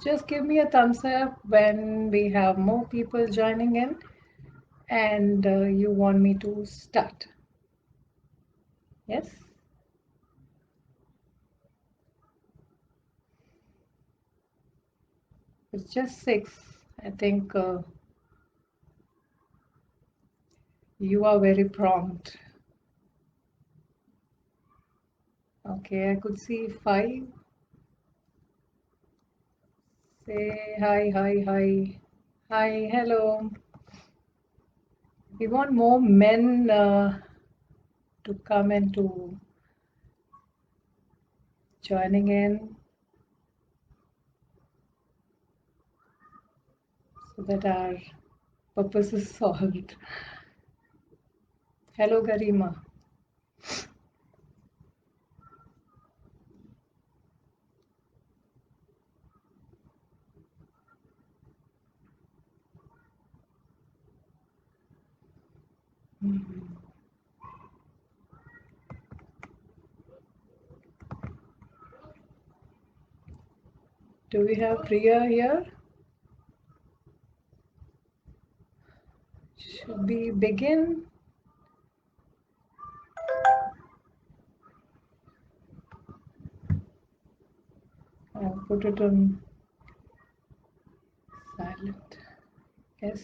Just give me a thumbs up when we have more people joining in and you want me to start. Yes? It's just 6. I think you are very prompt. Okay, I could see 5. Say hi, hi, hi. Hi, hello. We want more men to come into joining in so that our purpose is solved. Hello, Garima. Do we have Priya here? Should we begin? I'll put it on silent. Yes.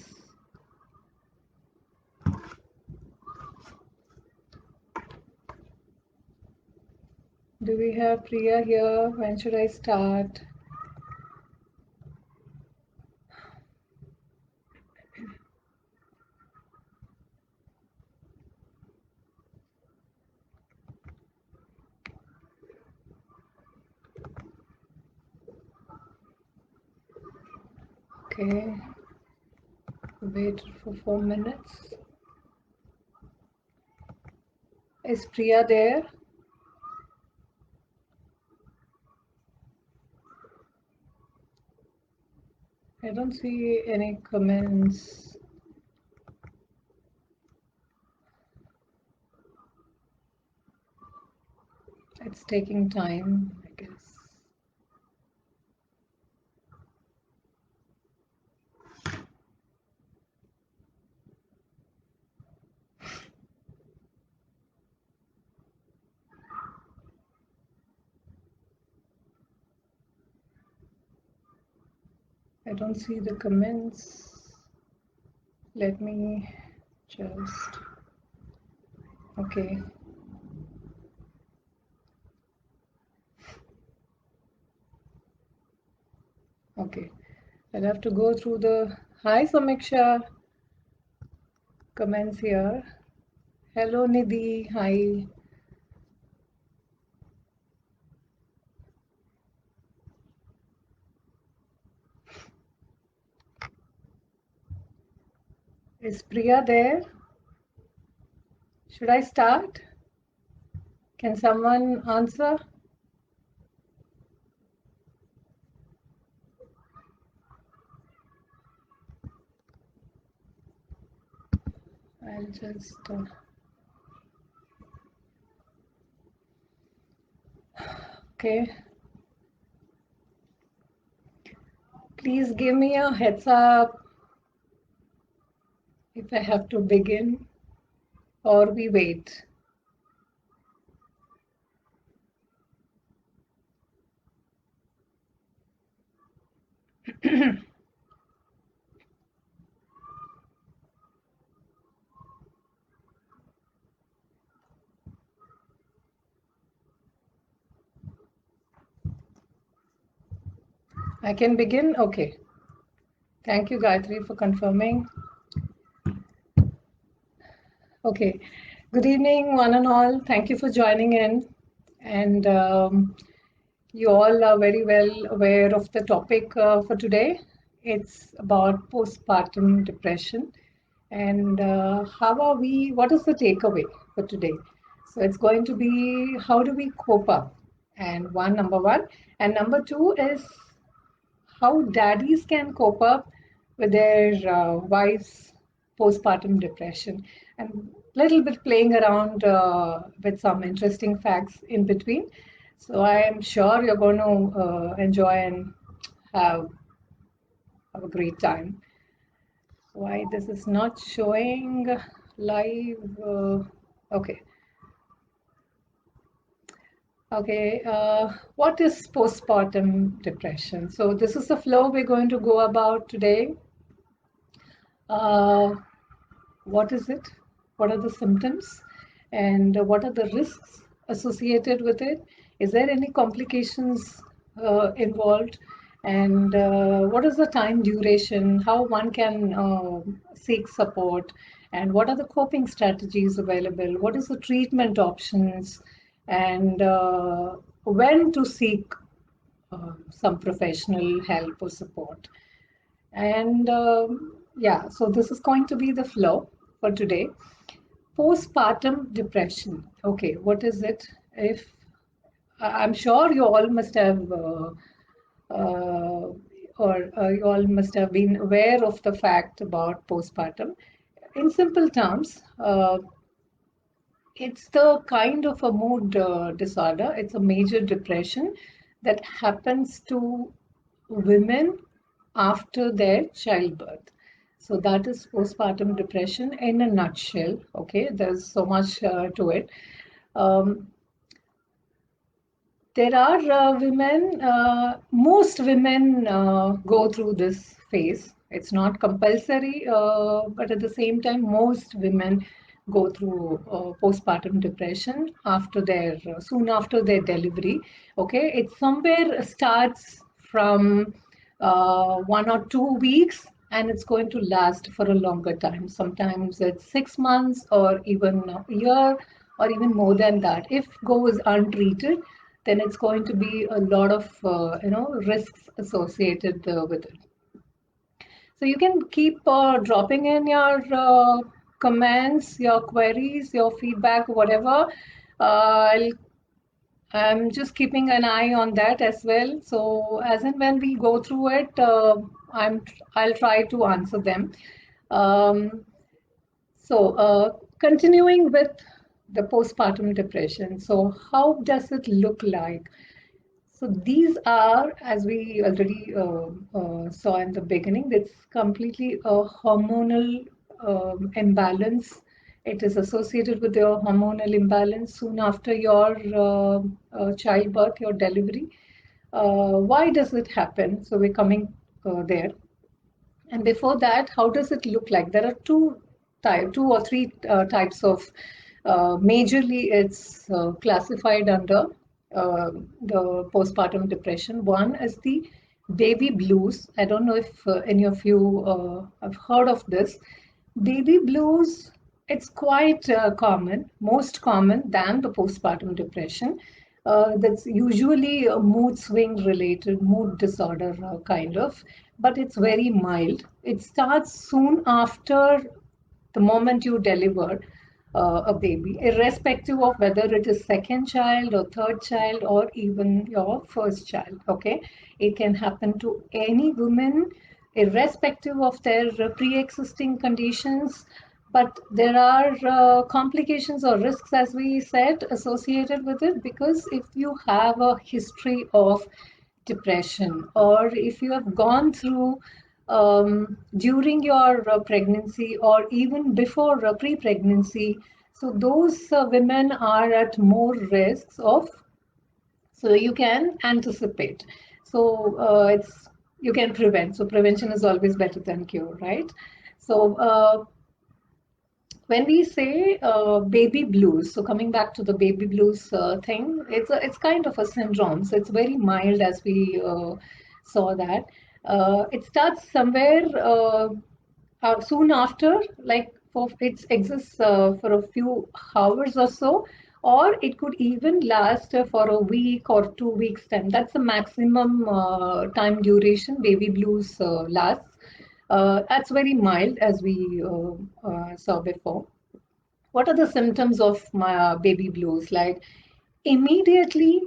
Do we have Priya here? When should I start? Okay. Wait for 4 minutes. Is Priya there? I don't see any comments. It's taking time, I guess. I don't see the comments. Let me just, okay. Okay, I'll have to go through the, hi Samiksha, comments here. Hello Nidhi, hi. Is Priya there? Should I start? Can someone answer? I'll just, okay. Please give me a heads up if I have to begin or we wait. I can begin? Okay. Thank you, Gayatri, for confirming. Okay. Good evening, one and all. Thank you for joining in. And you all are very well aware of the topic for today. It's about postpartum depression. And what is the takeaway for today? So it's going to be how do we cope up? And number one. And number two is how daddies can cope up with their wives' postpartum depression, and a little bit playing around with some interesting facts in between. So I am sure you're going to enjoy and have a great time. Why this is not showing live? Okay. Okay, what is postpartum depression? So this is the flow we're going to go about today. Uh, what is it? What are the symptoms? And what are the risks associated with it? Is there any complications involved? And what is the time duration? How one can seek support? And what are the coping strategies available? What is the treatment options? And when to seek some professional help or support? And yeah, so this is going to be the flow for today. Postpartum depression. Okay, what is it? If I'm sure you all must have, uh, you all must have been aware of the fact about postpartum. In simple terms, it's the kind of a mood disorder. It's a major depression that happens to women after their childbirth. So that is postpartum depression in a nutshell. Okay, there's so much to it. Um, there are women, most women go through this phase. It's not compulsory, but at the same time, most women go through postpartum depression after their soon after their delivery. Okay, it somewhere starts from 1 or 2 weeks, and it's going to last for a longer time. Sometimes it's 6 months or even a year or even more than that. If goes untreated, then it's going to be a lot of risks associated with it. So you can keep dropping in your comments, your queries, your feedback, whatever. I'm just keeping an eye on that as well. So as and when we go through it, I'll try to answer them. Um, Continuing with the postpartum depression. So how does it look like? So these are, as we already saw in the beginning, it's completely a hormonal imbalance. It is associated with your hormonal imbalance soon after your childbirth, your delivery. Why does it happen? So we're coming there. And before that, how does it look like? There are two or three types of. Majorly, it's classified under the postpartum depression. One is the baby blues. I don't know if any of you have heard of this. Baby blues, it's quite common, most common than the postpartum depression. That's usually a mood swing related, mood disorder kind of, but it's very mild. It starts soon after the moment you deliver a baby, irrespective of whether it is second child or third child or even your first child. Okay, it can happen to any woman, irrespective of their pre-existing conditions. But there are complications or risks, as we said, associated with it, because if you have a history of depression, or if you have gone through during your pregnancy or even before pre-pregnancy, so those women are at more risks of, so you can anticipate. So it's, you can prevent. So prevention is always better than cure, right? So when we say baby blues, so coming back to the baby blues thing, it's kind of a syndrome. So it's very mild, as we saw that. It starts somewhere soon after, like for it exists for a few hours or so, or it could even last for a week or 2 weeks time. That's the maximum time duration baby blues lasts. That's very mild, as we saw before. What are the symptoms of my baby blues? Like immediately,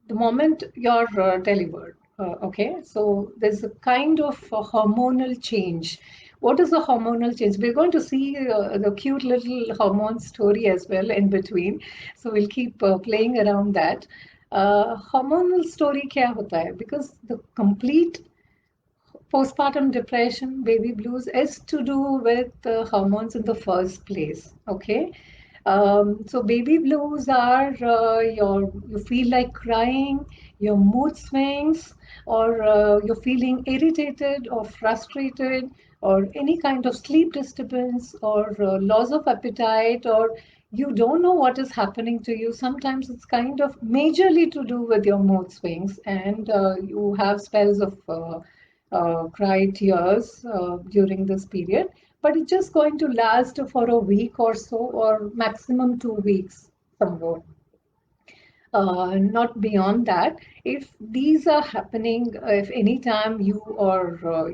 the moment you're delivered. Okay, so there's a kind of a hormonal change. What is the hormonal change? We're going to see the cute little hormone story as well in between. So we'll keep playing around that. Hormonal story क्या होता है? Because the complete postpartum depression, baby blues is to do with hormones in the first place. Okay. So baby blues are you feel like crying, your mood swings, or you're feeling irritated or frustrated, or any kind of sleep disturbance, or loss of appetite, or you don't know what is happening to you. Sometimes it's kind of majorly to do with your mood swings, and you have spells of cry tears during this period, but it's just going to last for a week or so, or maximum 2 weeks, somewhat. Not beyond that. If these are happening, if any time you or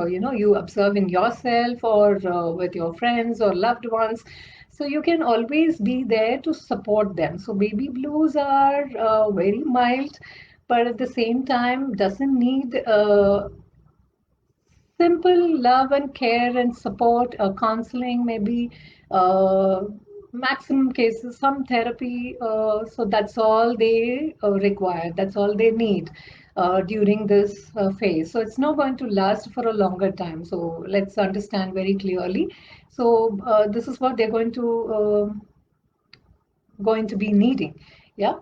you observe in yourself or with your friends or loved ones, so you can always be there to support them. So baby blues are very mild, but at the same time doesn't need simple love and care and support, counseling, maybe uh, maximum cases, some therapy. So that's all they require. That's all they need during this phase. So it's not going to last for a longer time. So let's understand very clearly. So this is what they're going to be needing. Yeah.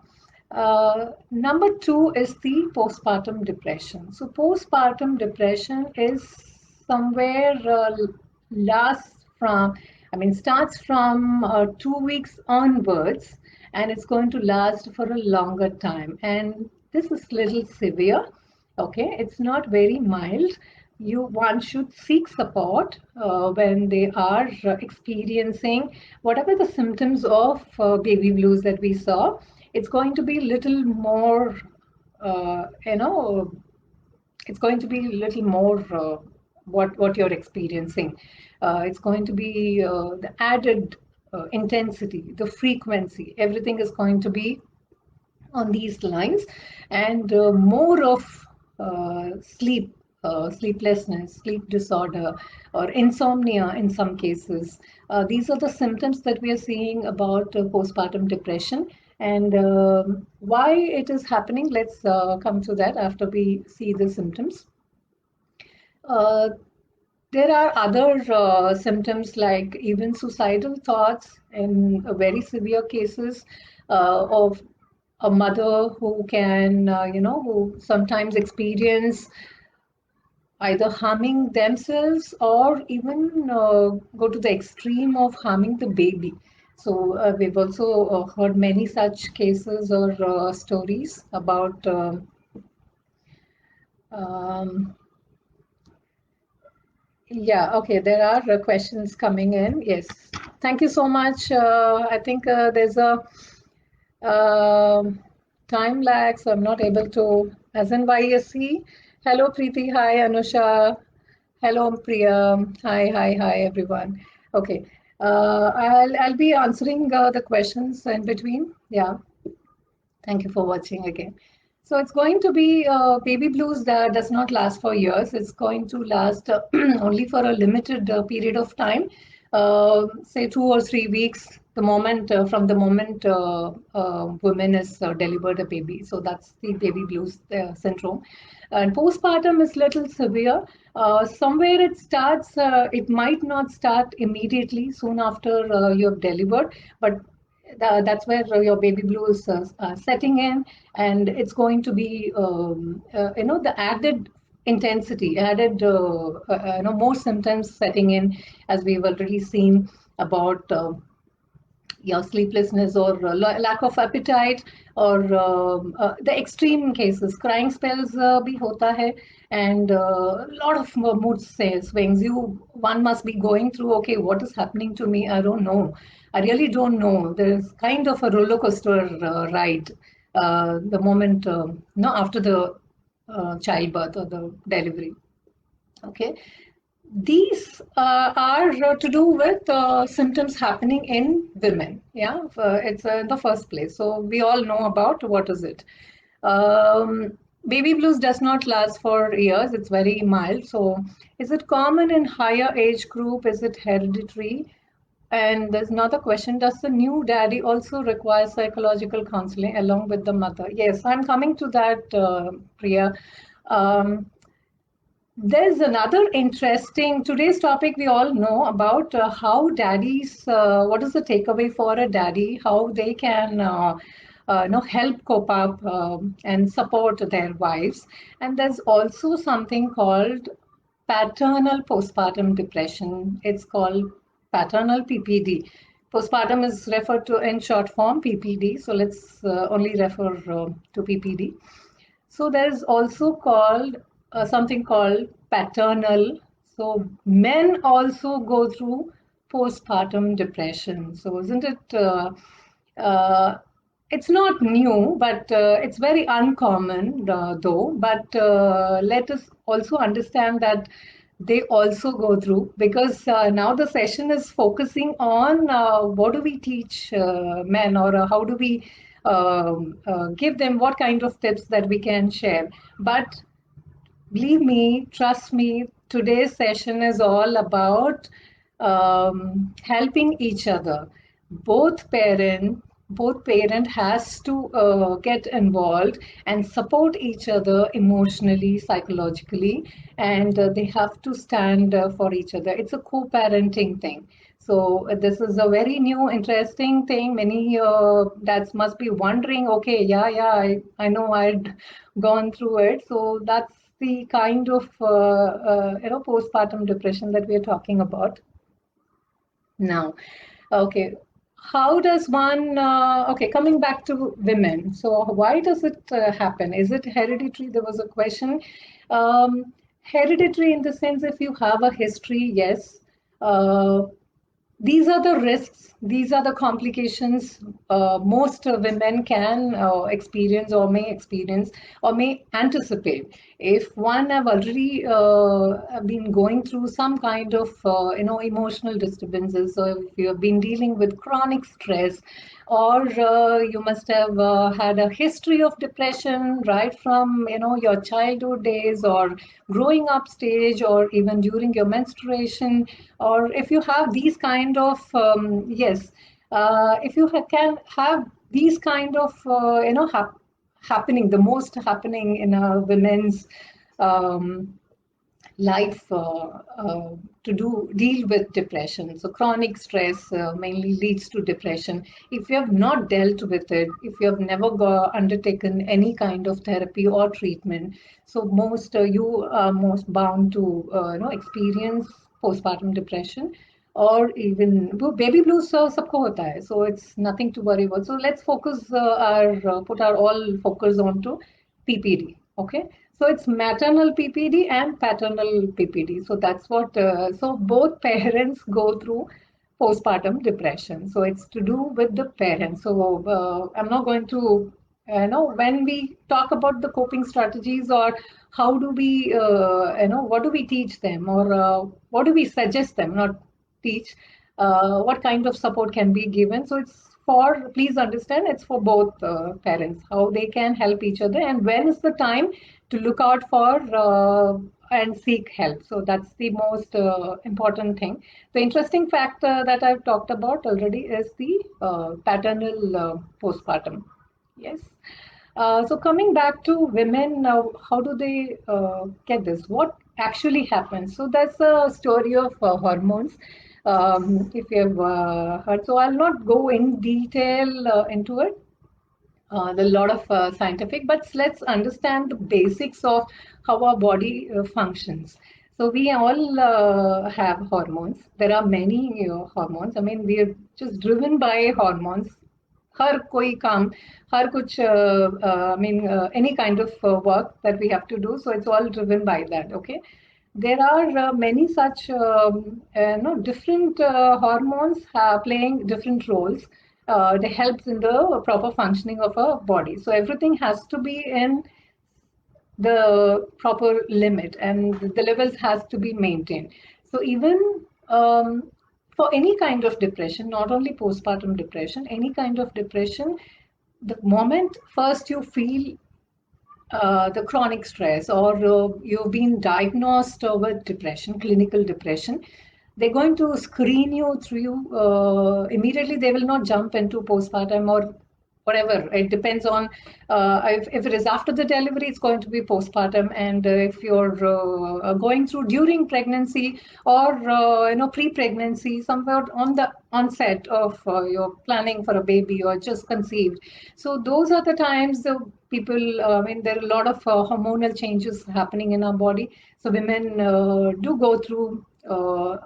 Number two is the postpartum depression. So, postpartum depression is somewhere lasts from, I mean, starts from 2 weeks onwards, and it's going to last for a longer time. And this is little severe. Okay, it's not very mild. One should seek support when they are experiencing whatever the symptoms of baby blues that we saw. It's going to be little more, you know, it's going to be a little more what you're experiencing. It's going to be the added intensity, the frequency. Everything is going to be on these lines, and more of sleeplessness, sleep disorder, or insomnia in some cases. These are the symptoms that we are seeing about postpartum depression. And why it is happening, let's come to that after we see the symptoms. Uh, there are other symptoms like even suicidal thoughts in very severe cases of a mother who can, who sometimes experience either harming themselves or even go to the extreme of harming the baby. So we've also heard many such cases or stories about. Um, Yeah, okay. There are questions coming in. Yes. Thank you so much. I think there's a um time lag, so I'm not able to. As in YSC. Hello, Preeti. Hi, Anusha. Hello, Priya. Hi, everyone. Okay. I'll be answering the questions in between. Yeah. Thank you for watching again. So it's going to be baby blues that does not last for years. It's going to last only for a limited period of time, say 2 or 3 weeks. From the moment woman is delivered a baby, so that's the baby blues syndrome. And postpartum is little severe. Somewhere it starts. It might not start immediately soon after you have delivered, but that's where your baby blues setting in, and it's going to be the added intensity, added more symptoms setting in, as we've already seen about your sleeplessness or lack of appetite, or the extreme cases, crying spells bhi hota hai, and a lot of swings. One must be going through, okay, what is happening to me? I don't know. I really don't know. There's kind of a roller coaster ride the moment, no, after the childbirth or the delivery. Okay, these are to do with symptoms happening in women. Yeah, it's in the first place. So we all know about what is it. Baby blues does not last for years. It's very mild. So is it common in higher age group? Is it hereditary? And there's another question: does the new daddy also require psychological counseling along with the mother? Yes, I'm coming to that, Priya. Um, There's another interesting, today's topic we all know about how daddies, what is the takeaway for a daddy, how they can help cope up and support their wives. And there's also something called paternal postpartum depression. It's called paternal PPD. Postpartum is referred to in short form PPD. So let's only refer to PPD. So there's also called something called paternal. So men also go through postpartum depression. So isn't it? Uh, it's not new, but it's very uncommon, though. But let us also understand that they also go through, because now the session is focusing on what do we teach men, or how do we give them, what kind of tips that we can share. But believe me, trust me, today's session is all about helping each other. Both parent has to get involved and support each other emotionally, psychologically, and they have to stand for each other. It's a co-parenting thing. So this is a very new, interesting thing. Many dads must be wondering, okay, yeah, I know I'd gone through it. So that's the kind of postpartum depression that we're talking about now. Okay, how does one? Okay, coming back to women. So why does it happen? Is it hereditary? There was a question. Hereditary in the sense, if you have a history, yes. These are the risks, these are the complications most women can experience or may anticipate. If one have already been going through some kind of emotional disturbances, or if you have been dealing with chronic stress, or you must have had a history of depression right from your childhood days, or growing up stage, or even during your menstruation, or if you have these kind of yes, if you can have these kind of happening, the most happening in a women's um, life to do deal with depression. So chronic stress mainly leads to depression. If you have not dealt with it, if you have never undertaken any kind of therapy or treatment, so you are most bound to experience postpartum depression, or even baby blues. सबको होता है, so it's nothing to worry about. So let's focus put our all focus onto PPD. Okay, so it's maternal PPD and paternal PPD. So that's what. So both parents go through postpartum depression. So it's to do with the parents. So I'm not going to. When we talk about the coping strategies, or how do we, what do we teach them, or what do we suggest them, not teach, what kind of support can be given. So it's for, please understand, it's for both parents, how they can help each other, and when is the time to look out for and seek help. So that's the most important thing. The interesting fact that I've talked about already is the paternal postpartum. Yes. So coming back to women now, how do they get this? What actually happens? So that's a story of hormones. If you have heard, so I'll not go in detail into it. There's a lot of scientific, but let's understand the basics of how our body functions. So we all have hormones. There are many hormones. I mean, we are just driven by hormones. हर कोई काम, हर कुछ I mean any kind of work that we have to do. So it's all driven by that. Okay, there are many such different hormones playing different roles. They helps in the proper functioning of a body. So everything has to be in the proper limit, and the levels has to be maintained. So even for any kind of depression, not only postpartum depression, any kind of depression, the moment first you feel the chronic stress, or you've been diagnosed with depression, clinical depression, they're going to screen you through immediately. They will not jump into postpartum, or whatever. It depends on if it is after the delivery, it's going to be postpartum, and if you're going through during pregnancy or pre-pregnancy, somewhere on the onset of you're planning for a baby or just conceived. So those are the times the people. I mean, there are a lot of hormonal changes happening in our body. So women do go through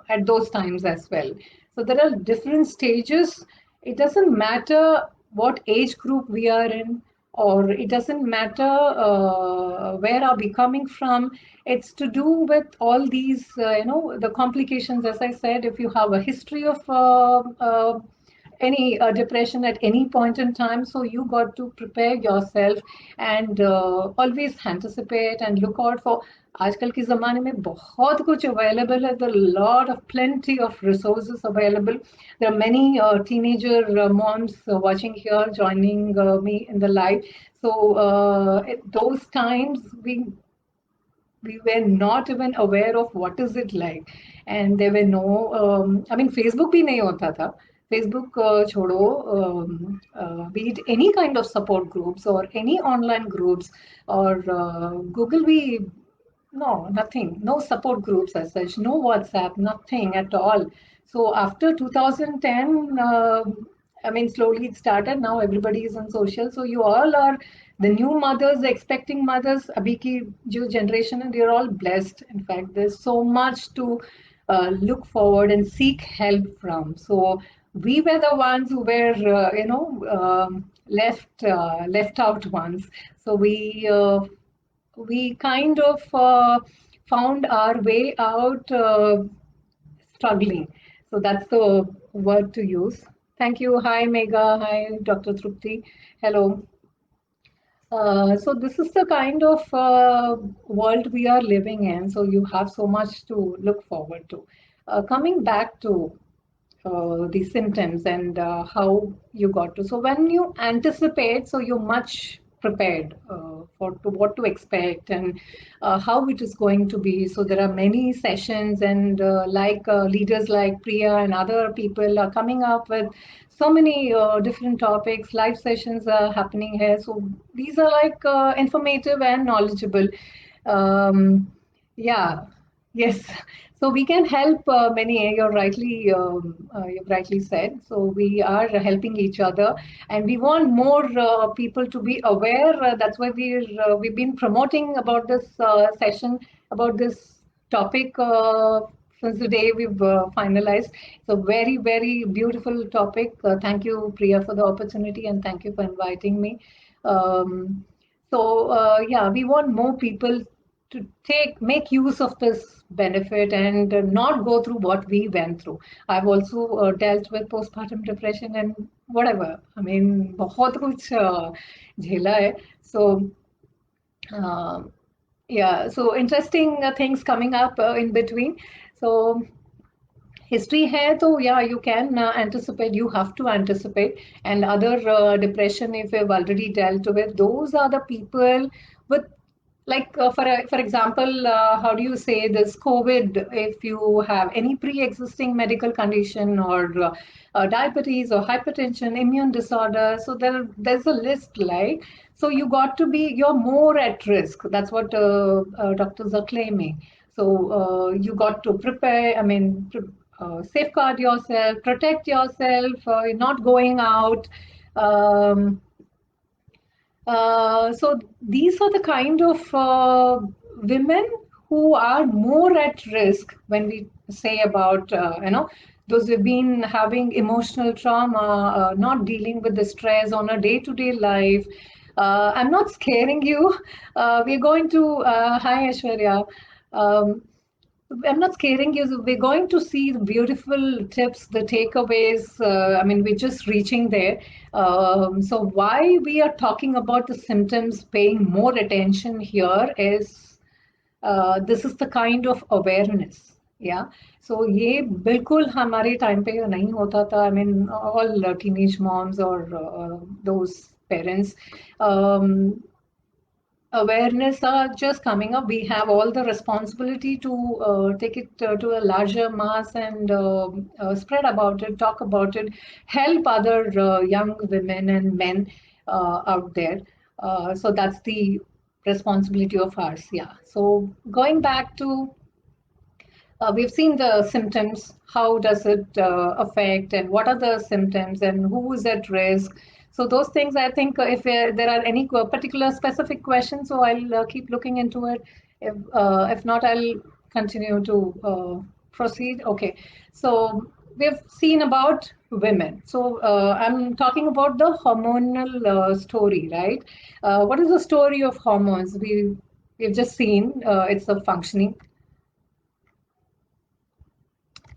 at those times as well. So there are different stages. It doesn't matter what age group we are in, or it doesn't matter where are we coming from. It's to do with all these, the complications. As I said, if you have a history of any depression at any point in time, so you got to prepare yourself and always anticipate and look out for. आजकल के ज़माने में बहुत कुछ available है. There are a lot of plenty of resources available. There are many teenager moms watching here, joining me in the live. So at those times we were not even aware of what is it like, and there were no I mean Facebook भी नहीं होता था. Facebook छोड़ो, be it any kind of support groups or any online groups or Google भी, no, nothing, no support groups as such, no WhatsApp, nothing at all. So after 2010, I mean, slowly it started. Now everybody is on social. So you all are the new mothers, the expecting mothers. Abhi ki jo generation, and you're all blessed. In fact, there's so much to look forward and seek help from. So we were the ones who were, left out ones. So we kind of found our way out struggling. So that's the word to use. Thank you. Hi, Megha. Hi, Dr. Trupti. Hello. So this is the kind of world we are living in. So you have so much to look forward to. Coming back to the symptoms and how you got to. So when you anticipate, so you're much prepared for to what to expect and how it is going to be. So there are many sessions and leaders like Priya and other people are coming up with so many different topics. Live sessions are happening here. So these are like informative and knowledgeable. Yeah, yes. So we can help many. You've rightly said. So we are helping each other, and we want more people to be aware. That's why we've been promoting about this session, about this topic since the day we've finalized. It's a very, very beautiful topic. Thank you, Priya, for the opportunity, and thank you for inviting me. Yeah, we want more people to make use of this benefit and not go through what we went through. I've also dealt with postpartum depression and whatever. I mean, बहुत कुछ झेला है. So uh, yeah, so interesting things coming up in between. So history hai, so yeah, you can anticipate, you have to anticipate. And other depression, if you've already dealt with, those are the people with, like for example, how do you say this COVID, if you have any pre-existing medical condition or diabetes or hypertension, immune disorder, so there's a list, like, so you're more at risk. That's what doctors are claiming. So you got to prepare, I mean, safeguard yourself, protect yourself, not going out. Um, so these are the kind of women who are more at risk when we say about, those who've been having emotional trauma, not dealing with the stress on a day-to-day life. I'm not scaring you. We're going to, hi Aishwarya. Um, I'm not scaring you. We're going to see the beautiful tips, the takeaways. I mean, we're just reaching there. So why we are talking about the symptoms, paying more attention here is this is the kind of awareness. Yeah. So ये बिल्कुल हमारे time पे नहीं होता था. I mean, all teenage moms or those parents. Awareness are just coming up. We have all the responsibility to take it to a larger mass and spread about it, talk about it, help other young women and men. out there. So that's the responsibility of ours. Yeah. So going back to we've seen the symptoms. How does it affect, and what are the symptoms, and who is at risk? So those things, I think, if there are any particular specific questions, so I'll keep looking into it. If not, I'll continue to proceed. Okay. So we've seen about women. So I'm talking about the hormonal story, right? What is the story of hormones? We've just seen it's a functioning.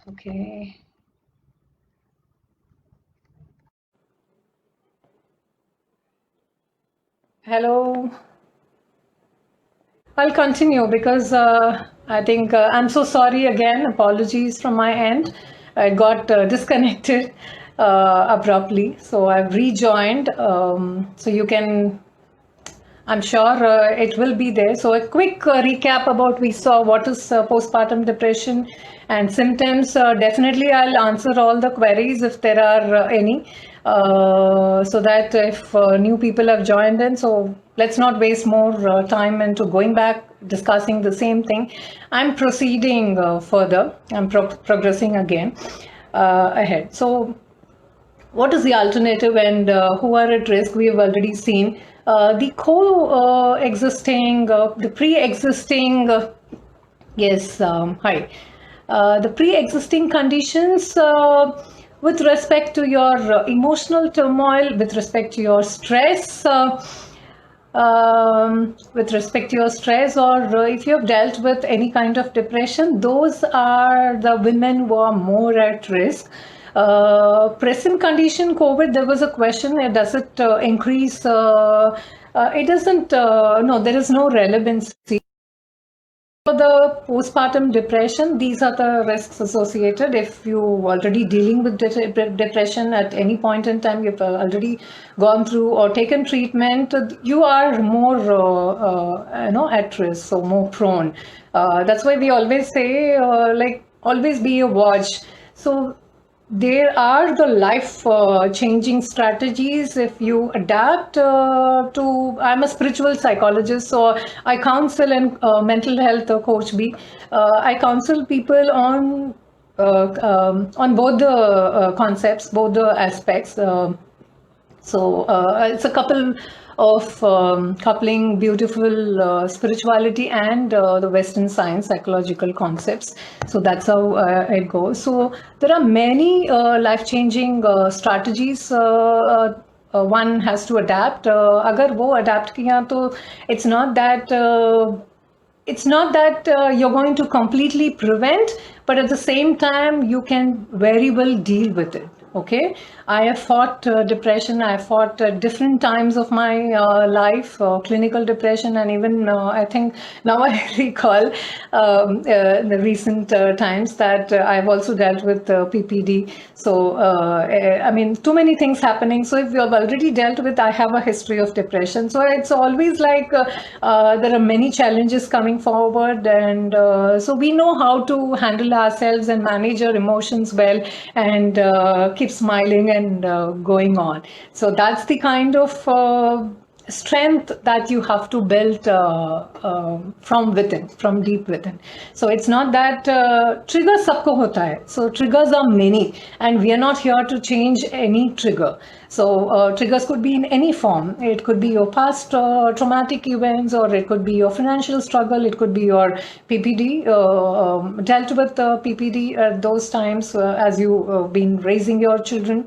Okay. Hello. I'll continue because I think I'm so sorry again. Apologies from my end. I got disconnected abruptly. So I've rejoined. So you can, I'm sure it will be there. So a quick recap about we saw what is postpartum depression and symptoms. Definitely I'll answer all the queries if there are any. So that if new people have joined in, so let's not waste more time into going back discussing the same thing. I'm proceeding further. I'm progressing again ahead. So what is the alternative and who are at risk? We have already seen the co-existing, the pre-existing. Yes, hi. The pre-existing conditions with respect to your emotional turmoil, with respect to your stress, with respect to your stress, or if you have dealt with any kind of depression, those are the women who are more at risk. Present condition COVID, there was a question, does it increase? It doesn't, no, there is no relevancy. For the postpartum depression, these are the risks associated. If you already dealing with depression at any point in time, you've already gone through or taken treatment, you are more, at risk, so more prone. That's why we always say, like, always be a watch. So there are the life changing strategies if you adapt to. I'm a spiritual psychologist, so I counsel and mental health coach B. I counsel people on both the concepts, both the aspects. So it's a couple of coupling beautiful spirituality and the Western science, psychological concepts. So that's how it goes. So there are many life-changing strategies. One has to adapt. अगर वो adapt किया तो it's not that. You're going to completely prevent, but at the same time, you can very well deal with it. Okay, I have fought depression. I have fought different times of my life, clinical depression, and even I think now I recall the recent times that I've also dealt with PPD. So I mean, too many things happening. So if you have already dealt with, I have a history of depression. So it's always like there are many challenges coming forward, and so we know how to handle ourselves and manage our emotions well, and keep smiling and going on. So that's the kind of strength that you have to build from within, from deep within. So it's not that trigger sabko hota hai. So triggers are many, and we are not here to change any trigger. So triggers could be in any form. It could be your past traumatic events, or it could be your financial struggle. It could be your PPD, dealt with PPD at those times as you been raising your children.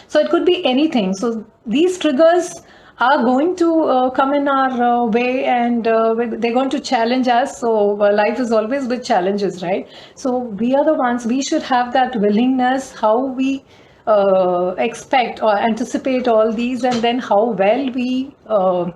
So it could be anything. So these triggers are going to come in our way, and they're going to challenge us. So life is always with challenges, right? So we are the ones, we should have that willingness, how we expect or anticipate all these, and then how well we work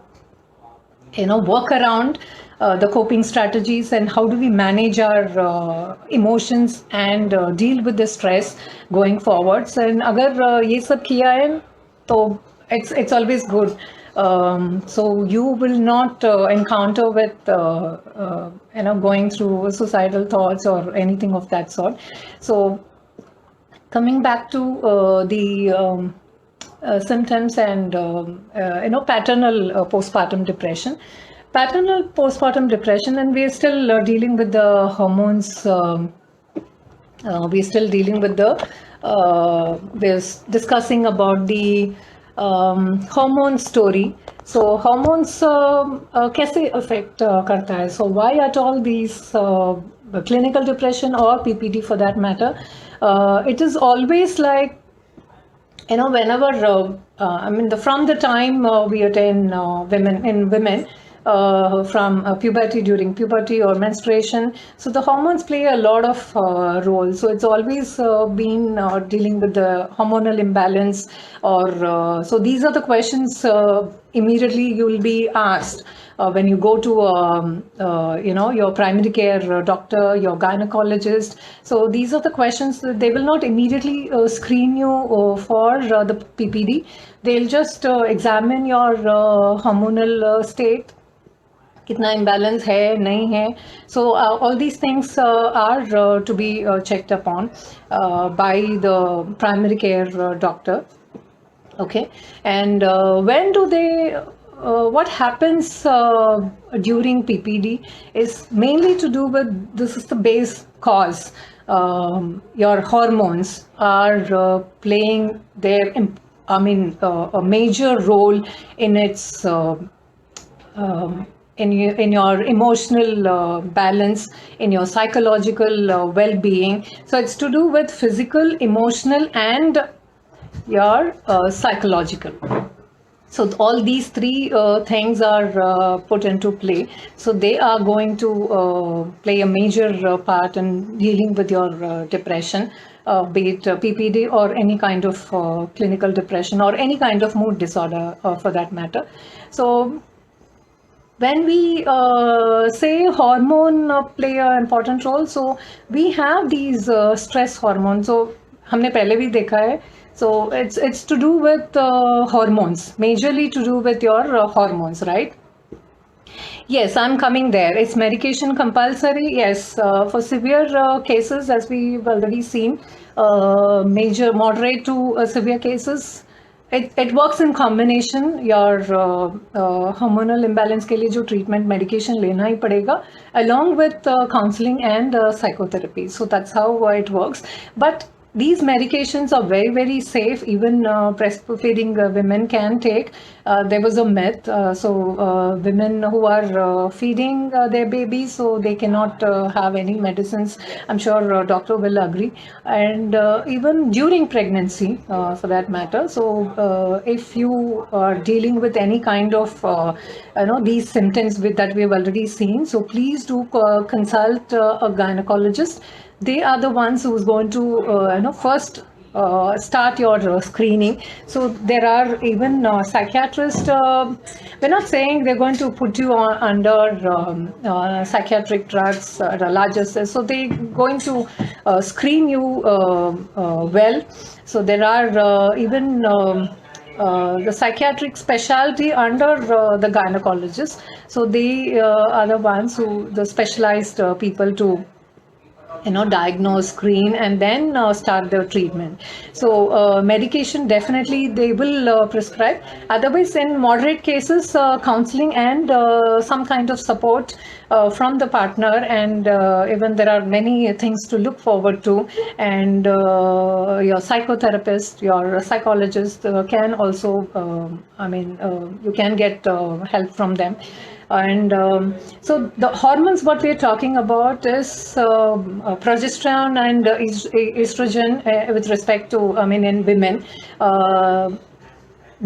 around the coping strategies, and how do we manage our emotions and deal with the stress going forwards. And agar ye sab kiya hai, to it's always good. So you will not encounter with going through suicidal thoughts or anything of that sort. So coming back to the symptoms and paternal postpartum depression. Paternal postpartum depression, and we are still dealing with the hormones. We're still dealing with the. We're discussing about the hormone story. So hormones कैसे affect करता है? So why at all these clinical depression or PPD for that matter? It is always like, whenever from the time we attain women from puberty, during puberty or menstruation, so the hormones play a lot of role. So it's always been dealing with the hormonal imbalance, or so these are the questions immediately you will be asked when you go to your primary care doctor, your gynecologist. So these are the questions that they will not immediately screen you for the PPD. They'll just examine your hormonal state, कितना imbalance है नहीं है. So all these things are to be checked upon by the primary care doctor. Okay, and when do they what happens during PPD is mainly to do with, this is the base cause. Your hormones are playing their a major role in its in your emotional balance, in your psychological well-being. So it's to do with physical, emotional, and your psychological. So all these three things are put into play. So they are going to play a major part in dealing with your depression, be it PPD or any kind of clinical depression or any kind of mood disorder for that matter. So when we say hormone play an important role, so we have these stress hormones. So हमने पहले भी देखा है. So it's to do with hormones, majorly to do with your hormones, right? Yes, I'm coming there. Is medication compulsory? Yes, for severe cases, as we've already seen, major, moderate to severe cases, it works in combination. Your hormonal imbalance के लिए जो treatment medication लेना ही पड़ेगा, along with counseling and psychotherapy. So that's how it works. But these medications are very, very safe. Even breastfeeding women can take. There was a myth. So women who are feeding their babies, so they cannot have any medicines. I'm sure doctor will agree. And even during pregnancy, for that matter. So if you are dealing with any kind of, these symptoms that we've already seen, so please do consult a gynecologist. They are the ones who's going to first start your screening. So there are even psychiatrists. We're not saying they're going to put you under psychiatric drugs at a larger scale. So they're going to screen you well. So there are even the psychiatric specialty under the gynecologist. So they are the ones the specialized people to diagnose, screen, and then start the treatment. So medication definitely they will prescribe. Otherwise, in moderate cases, counseling and some kind of support from the partner, and even there are many things to look forward to. And your psychotherapist, your psychologist can also, you can get help from them. And so the hormones, what we're talking about is progesterone and estrogen with respect to, in women.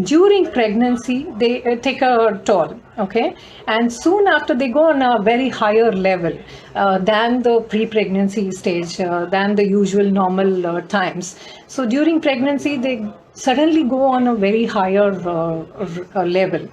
During pregnancy, they take a toll, okay? And soon after, they go on a very higher level than the pre-pregnancy stage, than the usual normal times. So during pregnancy, they suddenly go on a very higher level.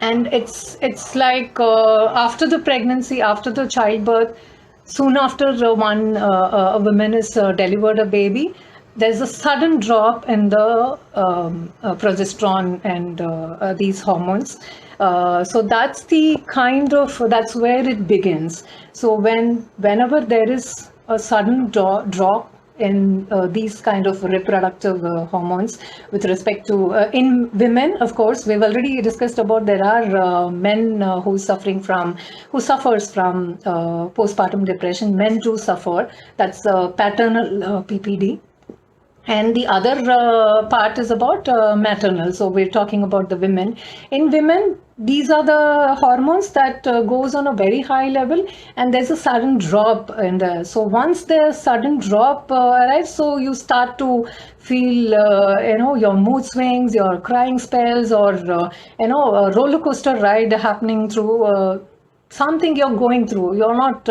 And it's like after the pregnancy, after the childbirth, soon after a woman is delivered a baby, there's a sudden drop in the progesterone and these hormones. So that's that's where it begins. So whenever there is a sudden drop in these kind of reproductive hormones with respect to in women. Of course, we've already discussed about there are men who suffers from postpartum depression. Men do suffer. That's paternal PPD. And the other part is about maternal. So we're talking about the women. In women, these are the hormones that goes on a very high level, and there's a sudden drop in the. So once the sudden drop arrives, so you start to feel, your mood swings, your crying spells, or a roller coaster ride happening through. Something you're going through, you're not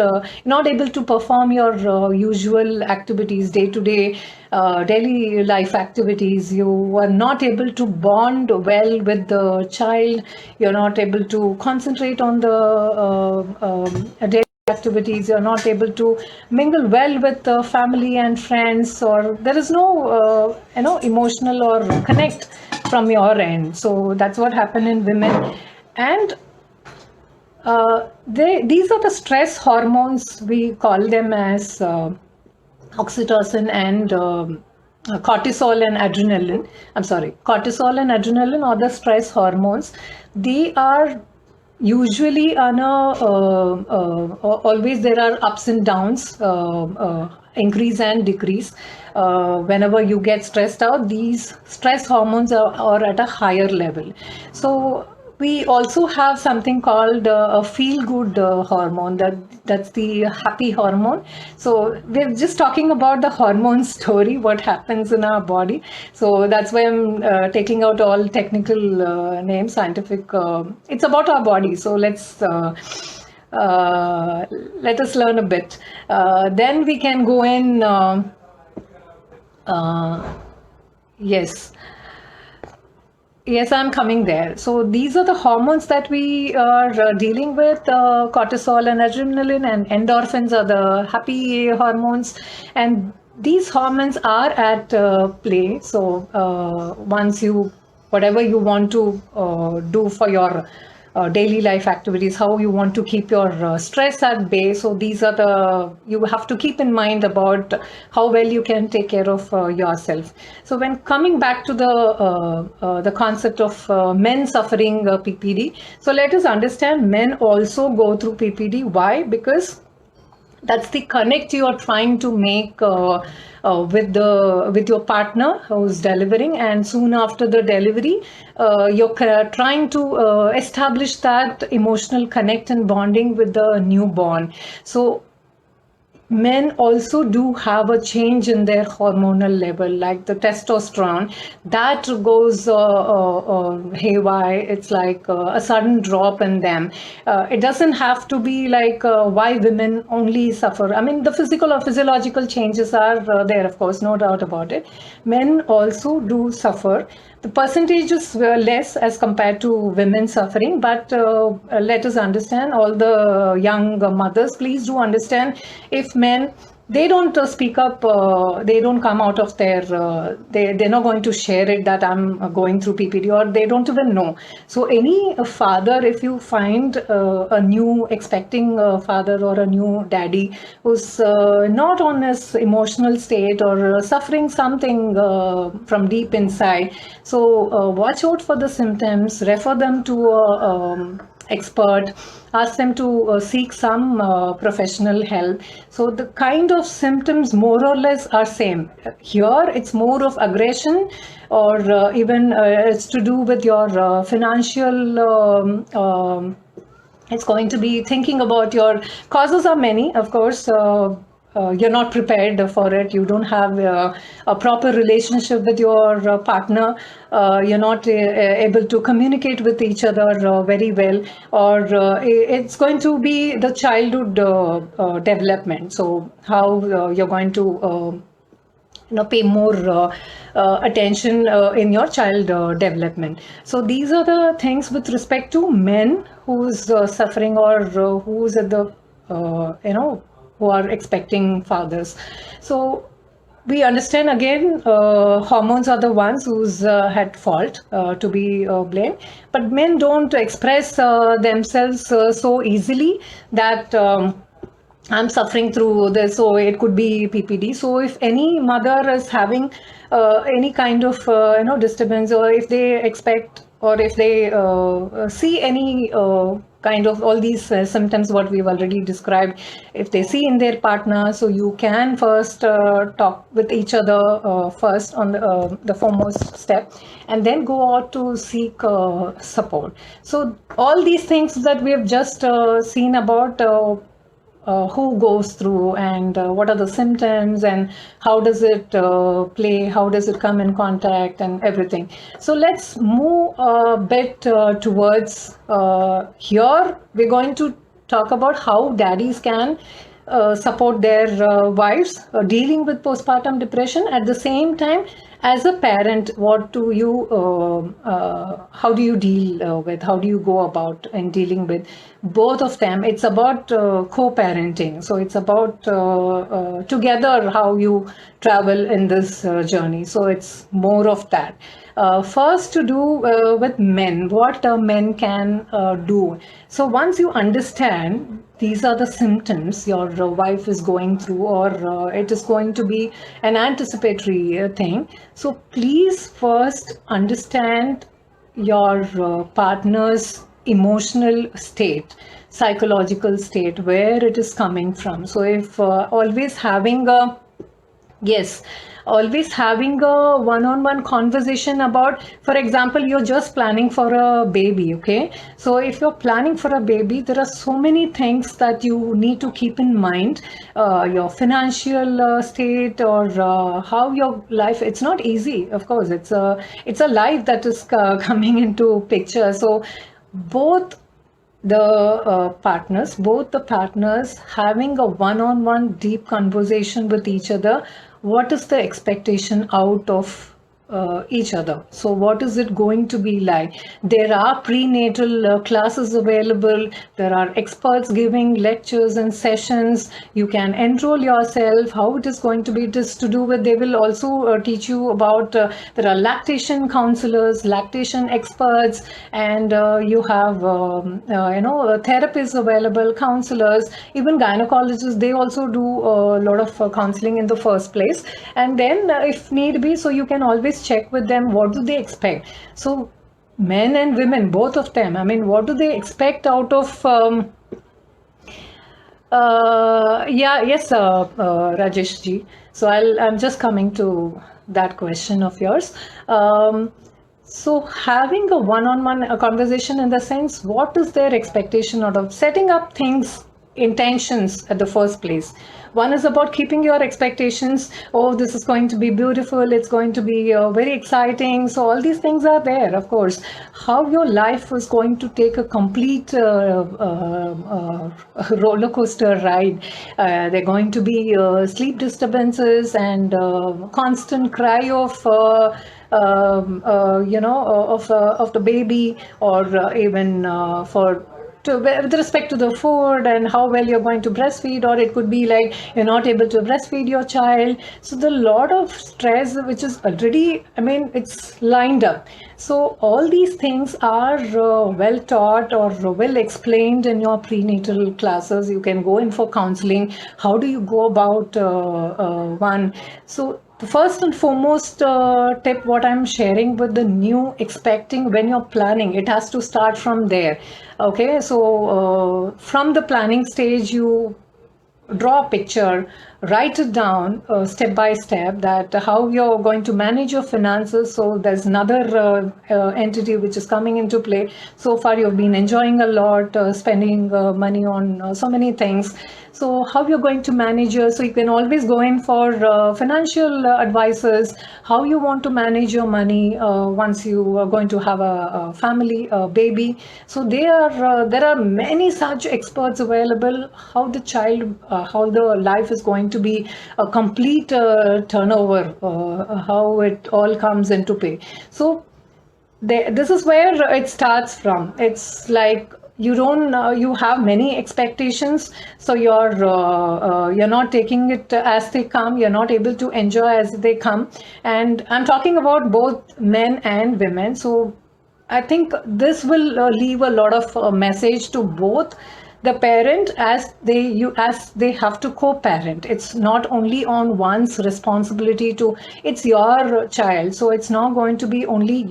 able to perform your usual activities, day to day daily life activities. You are not able to bond well with the child. You're not able to concentrate on the daily activities. You're not able to mingle well with the family and friends, or there is no emotional or connect from your end. So that's what happened in women. And these are the stress hormones. We call them as oxytocin and cortisol and adrenaline. I'm sorry, cortisol and adrenaline are the stress hormones. They are usually on always there are ups and downs, increase and decrease. Whenever you get stressed out, these stress hormones are at a higher level. So we also have something called a feel-good hormone. That's the happy hormone. So we're just talking about the hormone story, what happens in our body. So that's why I'm taking out all technical names, scientific. It's about our body. So let us learn a bit. Then we can go in. Yes. Yes, I'm coming there. So these are the hormones that we are dealing with. Cortisol and adrenaline and endorphins are the happy hormones. And these hormones are at play. So once whatever you want to do for your daily life activities, how you want to keep your stress at bay. So these are you have to keep in mind about how well you can take care of yourself. So when coming back to the concept of men suffering PPD, so let us understand men also go through PPD. Why? Because that's the connect you are trying to make with your partner who's delivering, and soon after the delivery, you're trying to establish that emotional connect and bonding with the newborn. So men also do have a change in their hormonal level, like the testosterone that goes haywire. It's like a sudden drop in them. It doesn't have to be like why women only suffer. I mean, the physical or physiological changes are there, of course, no doubt about it. Men also do suffer. The percentage is less as compared to women suffering, but let us understand, all the young mothers, please do understand, if men, they don't speak up, they don't come out of their, they're not going to share it that I'm going through PPD, or they don't even know. So any father, if you find a new expecting father or a new daddy who's not on his emotional state or suffering something from deep inside, so watch out for the symptoms, refer them to expert, ask them to seek some professional help. So the kind of symptoms more or less are same. Here it's more of aggression, or even it's to do with your financial it's going to be thinking about your causes are many, of course. You're not prepared for it. You don't have a proper relationship with your partner. You're not able to communicate with each other very well, or it's going to be the childhood development. So how you're going to pay more attention in your child development. So these are the things with respect to men who's suffering, or who's at the who are expecting fathers. So we understand again, hormones are the ones who's at fault to be blamed, but men don't express themselves so easily that I'm suffering through this, so it could be PPD. So if any mother is having any kind of disturbance, or if they expect, or if they see any kind of all these symptoms what we've already described, if they see in their partner, so you can first talk with each other first on the foremost step, and then go out to seek support. So all these things that we have just seen about. Who goes through, and what are the symptoms, and how does it play, how does it come in contact, and everything. So let's move a bit towards here. We're going to talk about how daddies can support their wives dealing with postpartum depression. At the same time, as a parent, what do you how do you deal with, how do you go about in dealing with both of them? It's about co-parenting, so it's about together how you travel in this journey. So it's more of that. First, to do with men, what men can do. So once you understand these are the symptoms your wife is going through, or it is going to be an anticipatory thing. So please first understand your partner's emotional state, psychological state, where it is coming from. So if always having a Yes, always having a one-on-one conversation about, for example, you're just planning for a baby, okay? So if you're planning for a baby, there are so many things that you need to keep in mind. Your financial state, or how your life. It's not easy, of course. It's a life that is coming into picture. So both both the partners having a one-on-one deep conversation with each other. What is the expectation out of each other? So what is it going to be like? There are prenatal classes available. There are experts giving lectures and sessions. You can enroll yourself. How it is going to be, it is to do with, they will also teach you about, there are lactation counselors, lactation experts, and you have therapists available, counselors, even gynecologists. They also do a lot of counseling in the first place. And then if need be, so you can always check with them, what do they expect. So men and women, both of them, I mean, what do they expect out of Rajesh ji. So I'm just coming to that question of yours. So having a one-on-one conversation, in the sense, what is their expectation out of setting up things, intentions at the first place. One is about keeping your expectations. Oh, this is going to be beautiful. It's going to be very exciting. So all these things are there, of course. How your life is going to take a complete roller coaster ride. There are going to be sleep disturbances and constant cry of of the baby, or even for with respect to the food and how well you're going to breastfeed, or it could be like you're not able to breastfeed your child. So the lot of stress which is already, I mean, it's lined up. So all these things are well taught or well explained in your prenatal classes. You can go in for counseling. How do you go about one? So the first and foremost tip what I'm sharing with the new expecting, when you're planning, it has to start from there. Okay, so from the planning stage, you draw a picture, write it down step by step, that how you're going to manage your finances. So there's another entity which is coming into play. So far you've been enjoying a lot, spending money on so many things. So how you're going to manage your, so you can always go in for financial advices, how you want to manage your money once you are going to have a family, a baby. So there are many such experts available, how the child, how the life is going to be a complete turnover, how it all comes into play. So this is where it starts from. It's like you don't you have many expectations, so you're not taking it as they come, you're not able to enjoy as they come. And I'm talking about both men and women. So I think this will leave a lot of message to both the parent, as they have to co-parent. It's not only on one's responsibility to, it's your child, so it's not going to be only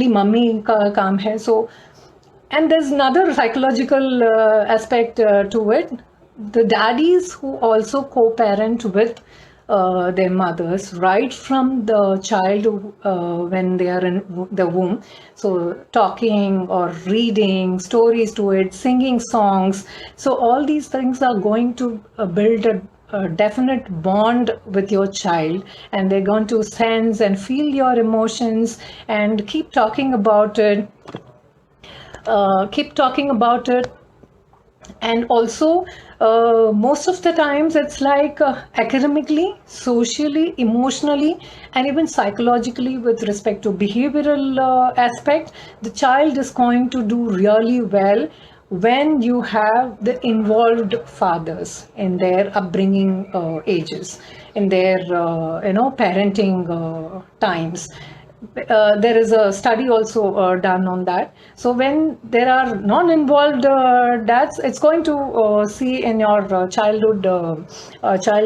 mummy ka kaam hai. So, and there's another psychological aspect to it. The daddies who also co-parent with their mothers right from the child when they are in the womb. So talking or reading stories to it, singing songs. So all these things are going to build a definite bond with your child, and they're going to sense and feel your emotions and keep talking about it. And also most of the times it's like academically, socially, emotionally, and even psychologically, with respect to behavioral aspect, the child is going to do really well when you have the involved fathers in their upbringing ages, in their parenting times. There is a study also done on that. So when there are non-involved dads, it's going to see in your child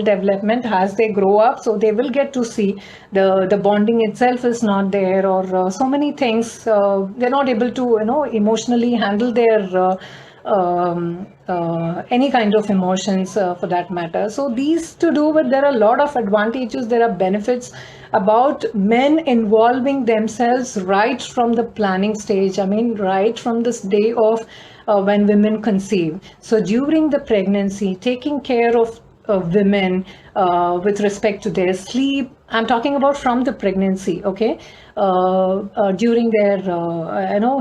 development as they grow up. So they will get to see the bonding itself is not there, or so many things. They're not able to emotionally handle their any kind of emotions for that matter. So these to do with, there are a lot of advantages, there are benefits about men involving themselves right from the planning stage. I mean, right from this day of when women conceive. So during the pregnancy, taking care of women with respect to their sleep. I'm talking about from the pregnancy, okay? During their,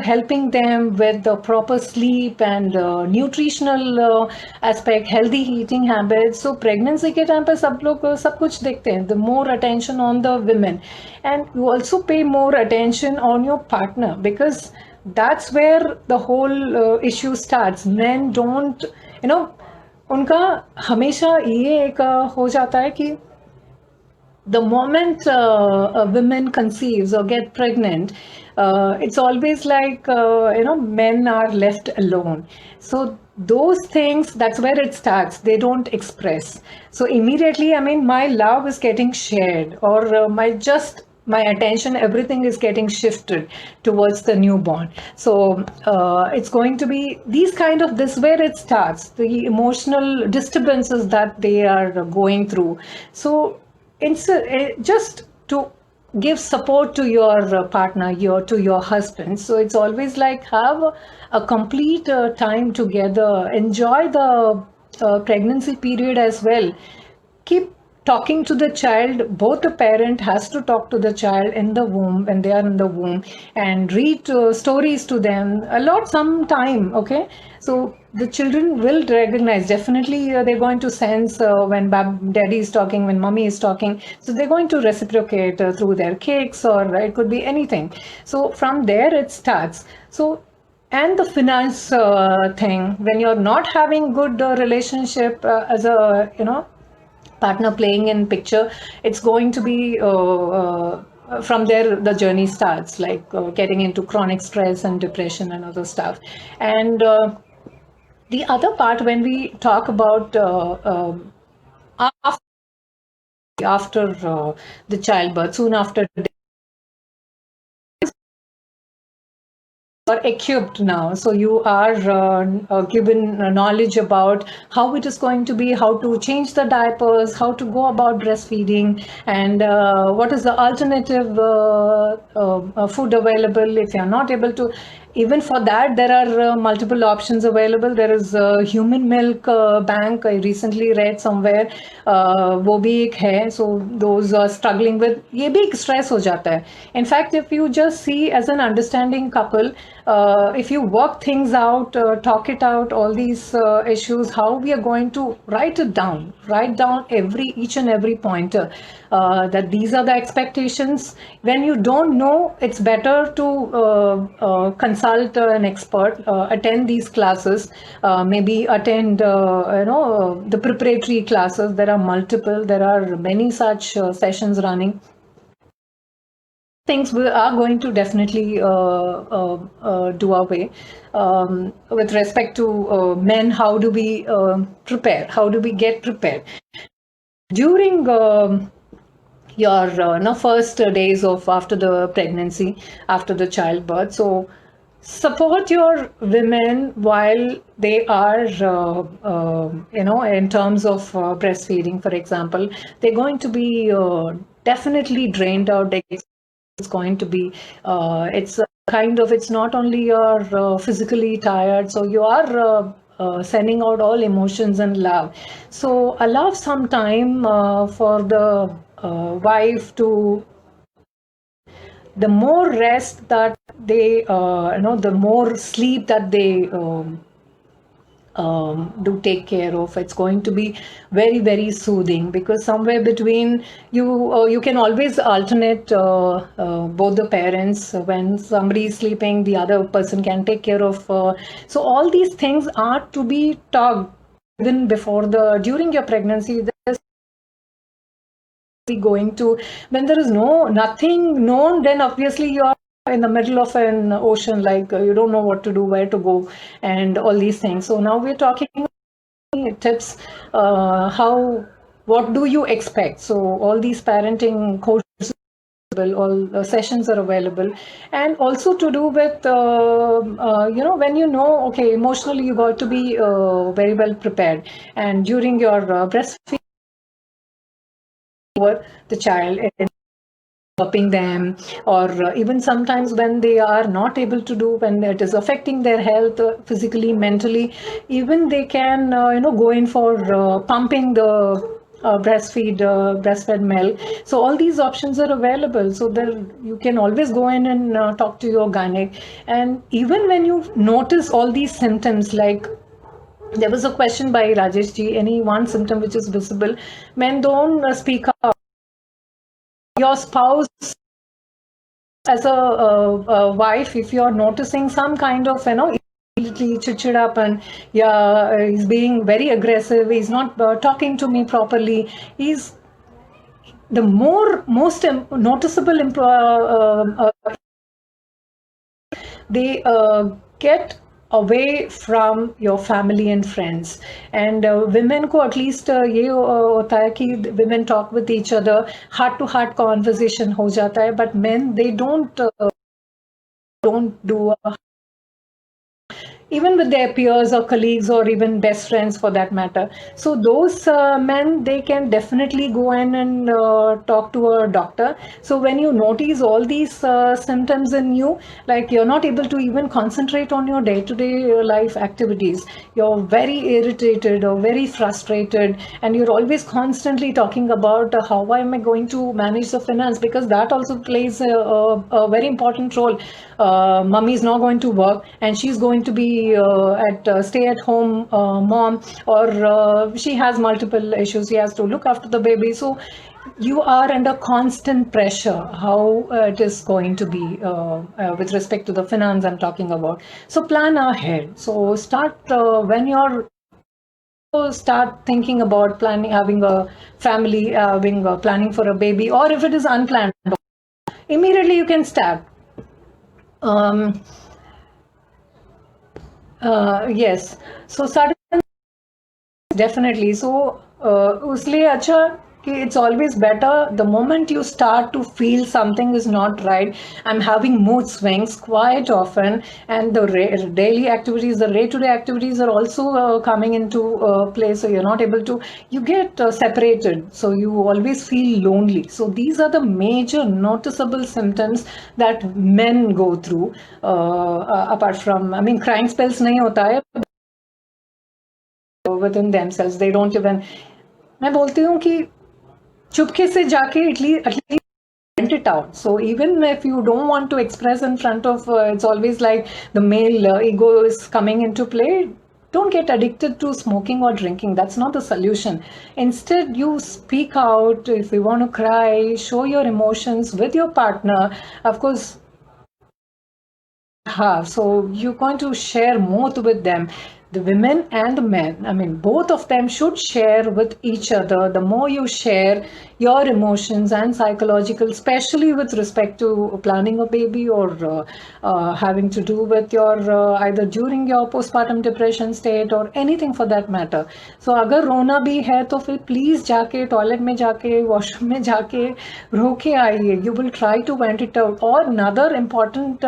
helping them with the proper sleep and nutritional aspect, healthy eating habits. So pregnancy के time पे सब लोग सब कुछ देखते हैं. The more attention on the women, and you also pay more attention on your partner, because that's where the whole issue starts. Men don't, उनका हमेशा ये एक हो जाता है कि the moment a woman conceives or get pregnant, it's always like men are left alone. So those things, that's where it starts. They don't express. So immediately, I mean, my love is getting shared, or my attention, everything is getting shifted towards the newborn. So it's going to be these kind of, this where it starts, the emotional disturbances that they are going through. So it's just to give support to your partner, to your husband. So it's always like have a complete time together, enjoy the pregnancy period as well. Keep talking to the child. Both the parent has to talk to the child in the womb, when they are in the womb, and read stories to them a lot, some time, okay? So the children will recognize, definitely they're going to sense when daddy is talking, when mommy is talking. So they're going to reciprocate through their kicks, or it could be anything. So from there it starts. So, and the finance thing, when you're not having good relationship as a partner playing in picture, it's going to be from there the journey starts, like getting into chronic stress and depression and other stuff. And the other part, when we talk about after the childbirth, soon after, are equipped now. So you are given knowledge about how it is going to be, how to change the diapers, how to go about breastfeeding, and what is the alternative food available if you are not able to. Even for that, there are multiple options available. There is a human milk bank. I recently read somewhere, वो भी एक है. So those are struggling with, ये भी एक stress हो जाता है. In fact, if you just see as an understanding couple, if you work things out, talk it out, all these issues, how we are going to write down each and every pointer, that these are the expectations. When you don't know, it's better to consult an expert, attend these classes, maybe attend the preparatory classes. There are multiple, there are many such sessions running. things we are going to definitely do away. With respect to men, how do we prepare? How do we get prepared? During your first days of after the pregnancy, after the childbirth. So support your women while they are in terms of breastfeeding, for example. They're going to be definitely drained out. It's going to be it's a kind of, it's not only you're physically tired, so you are sending out all emotions and love. So allow some time for the wife to, the more rest that they the more sleep that they do take care of, it's going to be very, very soothing, because somewhere between you can always alternate both the parents. When somebody is sleeping, the other person can take care of. So all these things are to be talked even before the, during your pregnancy. There's going to, when there is nothing known, then obviously you are in the middle of an ocean, like you don't know what to do, where to go, and all these things. So now we're talking tips, how, what do you expect? So all these parenting courses, all sessions are available, and also to do with when okay, emotionally you got to be very well prepared, and during your breastfeeding over the child, and helping them, or even sometimes when they are not able to do, when it is affecting their health physically, mentally, even they can go in for pumping the breastfed milk. So all these options are available, so there you can always go in and talk to your gynec. And even when you notice all these symptoms, like there was a question by Rajesh ji, any one symptom which is visible, men don't speak out. Your spouse, as a wife, if you're noticing some kind of chichidapan, yeah, he's being very aggressive, he's not talking to me properly, he's the most noticeable they get away from your family and friends. And women को at least ये होता है कि women talk with each other, heart to heart conversation हो जाता है, but men, they don't do even with their peers or colleagues, or even best friends for that matter. So those men, they can definitely go in and talk to a doctor. So when you notice all these symptoms in you, like you're not able to even concentrate on your day-to-day life activities, you're very irritated or very frustrated, and you're always constantly talking about how am I going to manage the finance, because that also plays a very important role. Mummy is not going to work, and she's going to be stay-at-home mom, or she has multiple issues. She has to look after the baby. So you are under constant pressure. How it is going to be with respect to the finance I'm talking about. So plan ahead. So start when you're start thinking about planning, having a family, having planning for a baby, or if it is unplanned, immediately you can start. Yes. So sudden, definitely. So उसलिए अच्छा कि it's always better the moment you start to feel something is not right. I'm having mood swings quite often, and the daily activities, the day-to-day activities are also coming into play. So you're not able to, you get separated. So you always feel lonely. So these are the major noticeable symptoms that men go through. Apart from, I mean, crying spells नहीं होता है within themselves. They don't even, मैं बोलती हूँ कि चुपके से जाके at least vent it out. So even if you don't want to express in front of, it's always like the male ego is coming into play. Don't get addicted to smoking or drinking. That's not the solution. Instead, you speak out. If you want to cry, show your emotions with your partner. Of course, so you're going to share more with them. the women and the men, I mean, both of them should share with each other. The more you share your emotions and psychological, especially with respect to planning a baby or having to do with your either during your postpartum depression state or anything for that matter. So अगर रोना भी है तो फिर please जाके toilet में जाके washroom में जाके रो के आइए. You will try to vent it out. Or another important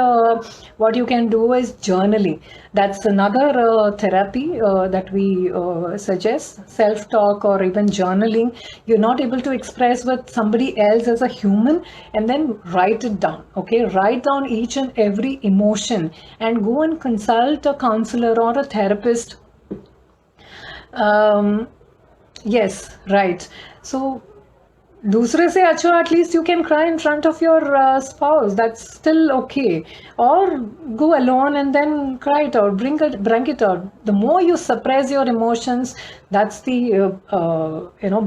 what you can do is journaling. That's another therapy that we suggest, self-talk or even journaling. You're not able to express with somebody else as a human, and then write it down. Okay, write down each and every emotion and go and consult a counselor or a therapist. Yes, right. So दूसरे से अच्छा at least you can cry in front of your spouse, that's still okay. और go alone and then cry it out, bring it out. The more you suppress your emotions, that's the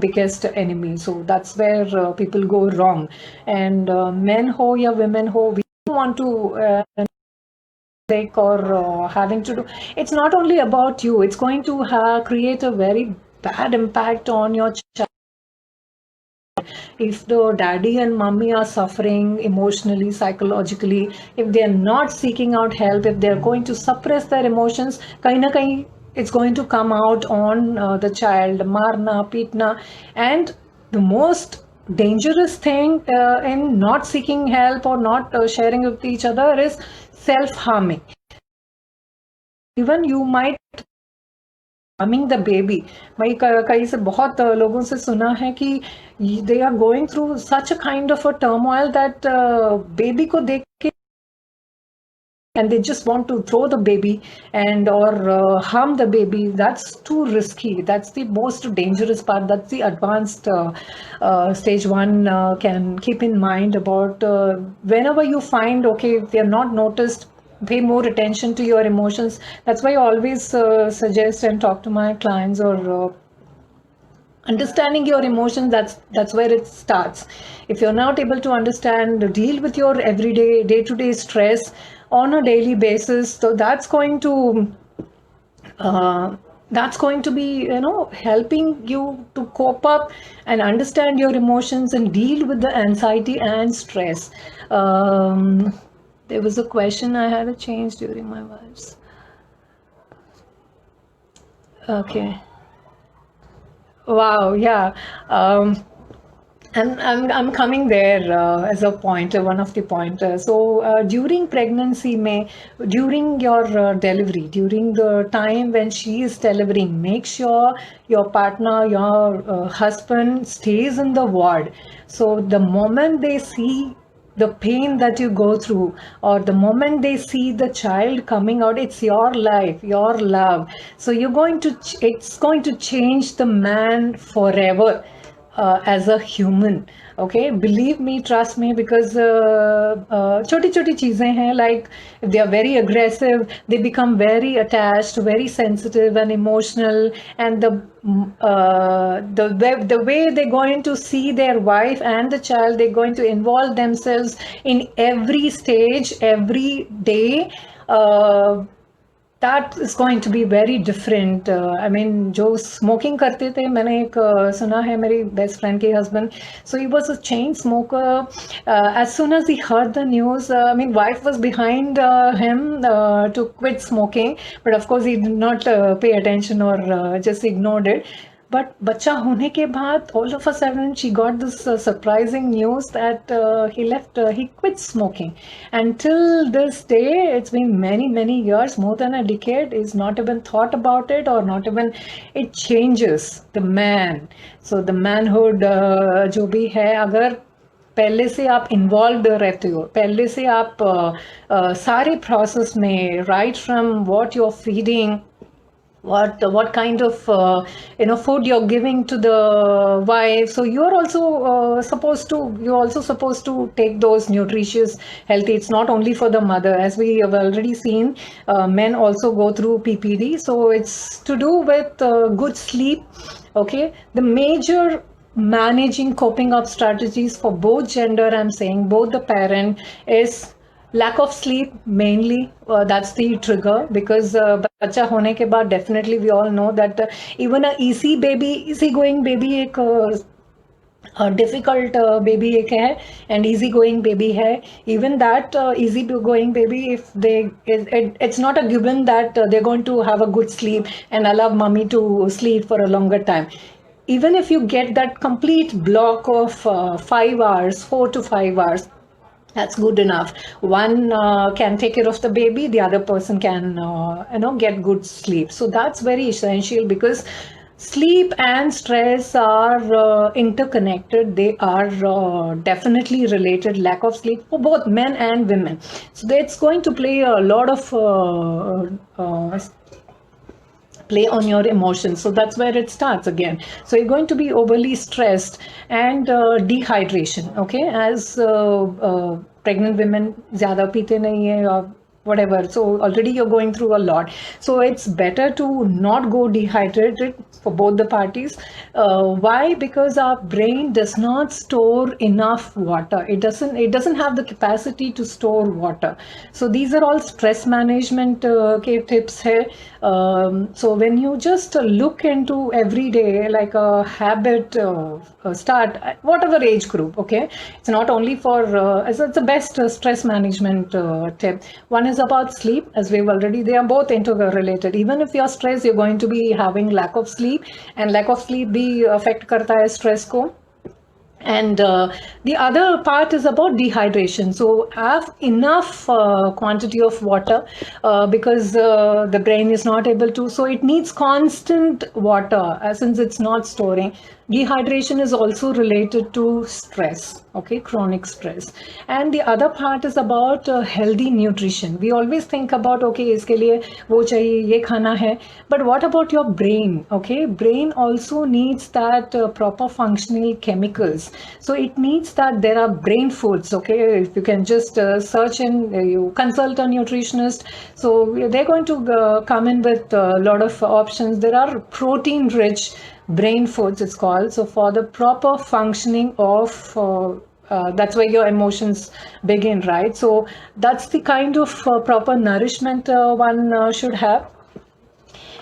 biggest enemy. So that's where people go wrong. And men ho ya women ho, we don't want to or having to do. It's not only about you. It's going to create a very bad impact on your child. If the daddy and mommy are suffering emotionally, psychologically, if they are not seeking out help, if they are going to suppress their emotions, kahin na kahin it's going to come out on the child, marna, pitna. And the most dangerous thing in not seeking help or not sharing with each other is self-harming. Even you might harming the baby. भाई कई से बहुत लोगों से सुना है कि they are going through such a kind of a turmoil that baby को देख के and they just want to throw the baby and or harm the baby. That's too risky. That's the most dangerous part. That's the advanced stage one can keep in mind about whenever you find, okay, if they are not noticed, pay more attention to your emotions. That's why I always suggest and talk to my clients, or understanding your emotions, that's where it starts. If you're not able to understand, deal with your everyday day-to-day stress on a daily basis, so that's going to be helping you to cope up and understand your emotions and deal with the anxiety and stress. There was a question I had to change during my vibes. Okay. Wow, yeah. I'm coming there as a point, one of the pointers. So during pregnancy, during your delivery, during the time when she is delivering, make sure your partner, your husband stays in the ward. So the moment they see the pain that you go through, or the moment they see the child coming out, it's your life, your love. So it's going to change the man forever as a human. Okay, believe me, trust me, because choti choti cheezein hain, like if they are very aggressive, they become very attached, very sensitive and emotional, and the way they're going to see their wife and the child, they're going to involve themselves in every stage, every day. That is going to be very different. I mean, जो smoking करते थे, मैंने एक सुना है मेरी best friend के husband. So he was a chain smoker. As soon as he heard the news, I mean, wife was behind him to quit smoking, but of course he did not pay attention or just ignored it. But बच्चा होने के बाद, all of a sudden, she got this surprising news that he quit smoking. Until this day, it's been many, many years, more than a decade, he's not even thought about it, or not even, it changes the man. So the manhood जो भी है, अगर पहले से आप involve रहते हो, पहले से आप सारे प्रोसेस में, right from what you're feeding, what kind of food you're giving to the wife, so you're also supposed to take those nutritious, healthy. It's not only for the mother, as we have already seen, men also go through PPD, so it's to do with good sleep. Okay, the major managing coping up strategies for both gender, I'm saying both the parent, is lack of sleep mainly, that's the trigger, because बच्चा होने के बाद definitely we all know that even a easy going baby एक difficult baby एक है and easy going baby है. Even that easy going baby, if they it's not a given that they're going to have a good sleep and allow mommy to sleep for a longer time. Even if you get that complete block of 5 hours, 4 to 5 hours, that's good enough. One can take care of the baby, the other person can get good sleep. So that's very essential, because sleep and stress are interconnected. They are definitely related. Lack of sleep for both men and women, so it's going to play a lot of play on your emotions. So that's where it starts again. So you're going to be overly stressed, and dehydration. Okay, as pregnant women zyada peete nahi hai, or whatever, so already you're going through a lot, so it's better to not go dehydrated for both the parties. Why? Because our brain does not store enough water. It doesn't have the capacity to store water. So these are all stress management tips here. So when you just look into every day like a habit, start at whatever age group. Okay, it's not only for it's the best stress management tip. One is about sleep, as we've already, they are both interrelated. Even if you're stressed, you're going to be having lack of sleep, and lack of sleep भी affect करता है stress को. And the other part is about dehydration. So have enough quantity of water, because the brain is not able to, so it needs constant water, since it's not storing. Dehydration is also related to stress, okay, chronic stress. And the other part is about healthy nutrition. We always think about, okay, iske liye wo chahiye, ye khana hai, but what about your brain? Okay, brain also needs that proper functional chemicals. So it needs that there are brain foods. Okay, if you can just search and you consult a nutritionist, so they're going to come in with a lot of options. There are protein rich brain foods, it's called. So for the proper functioning of that's where your emotions begin, right? So that's the kind of proper nourishment one should have.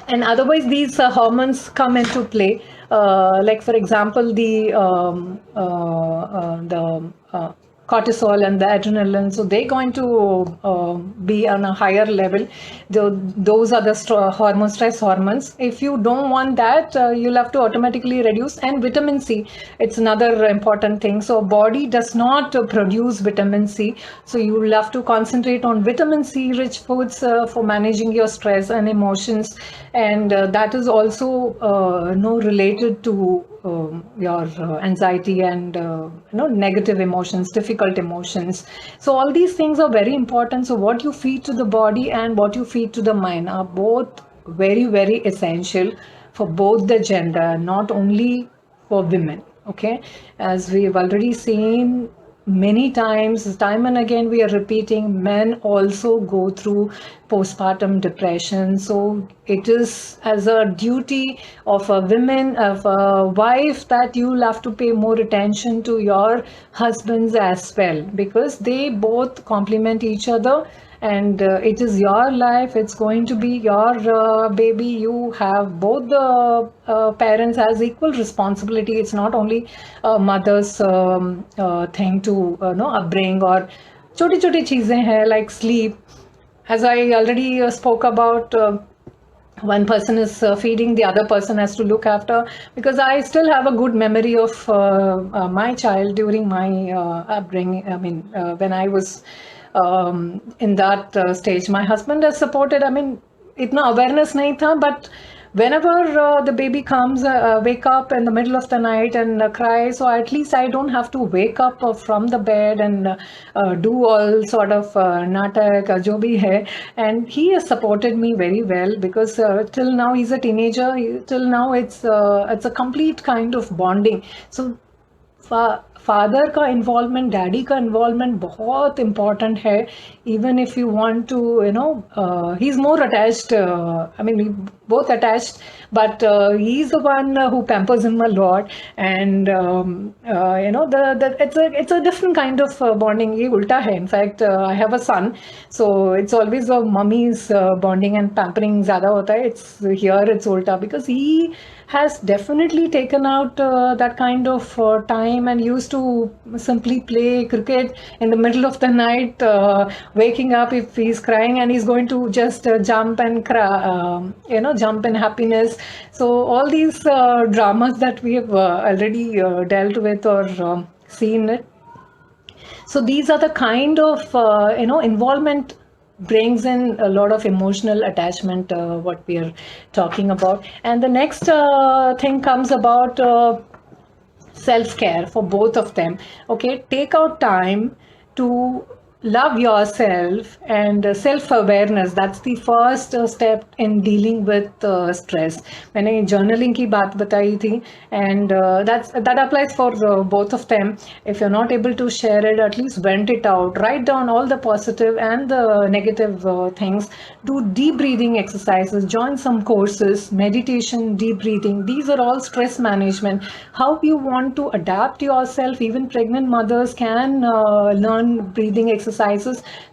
And otherwise these hormones come into play, like for example the cortisol and the adrenaline, so they're going to be on a higher level. Those are the stress hormones. If you don't want that, you'll have to automatically reduce. And vitamin C, it's another important thing. So body does not produce vitamin C, so you will have to concentrate on vitamin C rich foods for managing your stress and emotions. And that is also related to your anxiety and negative emotions, difficult emotions. So all these things are very important. So what you feed to the body and what you feed to the mind are both very, very essential for both the gender, not only for women. Okay, as we've already seen many times, time and again we are repeating, men also go through postpartum depression. So it is as a duty of a woman, of a wife, that you'll have to pay more attention to your husbands as well, because they both complement each other. And it is your life, it's going to be your baby. You have both the parents as equal responsibility. It's not only a mother's thing to upbring, or choti choti cheezein hai like sleep. As I already spoke about, one person is feeding, the other person has to look after. Because I still have a good memory of my child during my upbringing. I mean, when I was in that stage, my husband has supported. I mean, itna awareness nahi tha, but whenever the baby comes, wake up in the middle of the night and cry, so at least I don't have to wake up from the bed and do all sort of natak, jo bhi hai. And he has supported me very well, because till now he's a teenager. Till now it's a complete kind of bonding. So father का involvement, daddy का involvement बहुत important है. Even if you want to, he is more attached, I mean both attached, but he's the one who pampers him a lot. And it's a different kind of bonding. Ye ulta hai. In fact, I have a son, so it's always a mummy's bonding and pampering zyada hota hai. It's here, it's ulta, because he has definitely taken out that kind of time, and used to simply play cricket in the middle of the night, waking up if he's crying, and he's going to just jump and cry, jump in happiness. So all these dramas that we have already dealt with or seen it. So these are the kind of involvement brings in a lot of emotional attachment, what we are talking about. And the next thing comes about self-care for both of them. Okay, take out time to love yourself, and self-awareness. That's the first step in dealing with stress. मैंने journaling की बात बताई थी, and that applies for both of them. If you're not able to share it, at least vent it out. Write down all the positive and the negative things. Do deep breathing exercises. Join some courses, meditation, deep breathing. These are all stress management. How you want to adapt yourself. Even pregnant mothers can learn breathing exercises.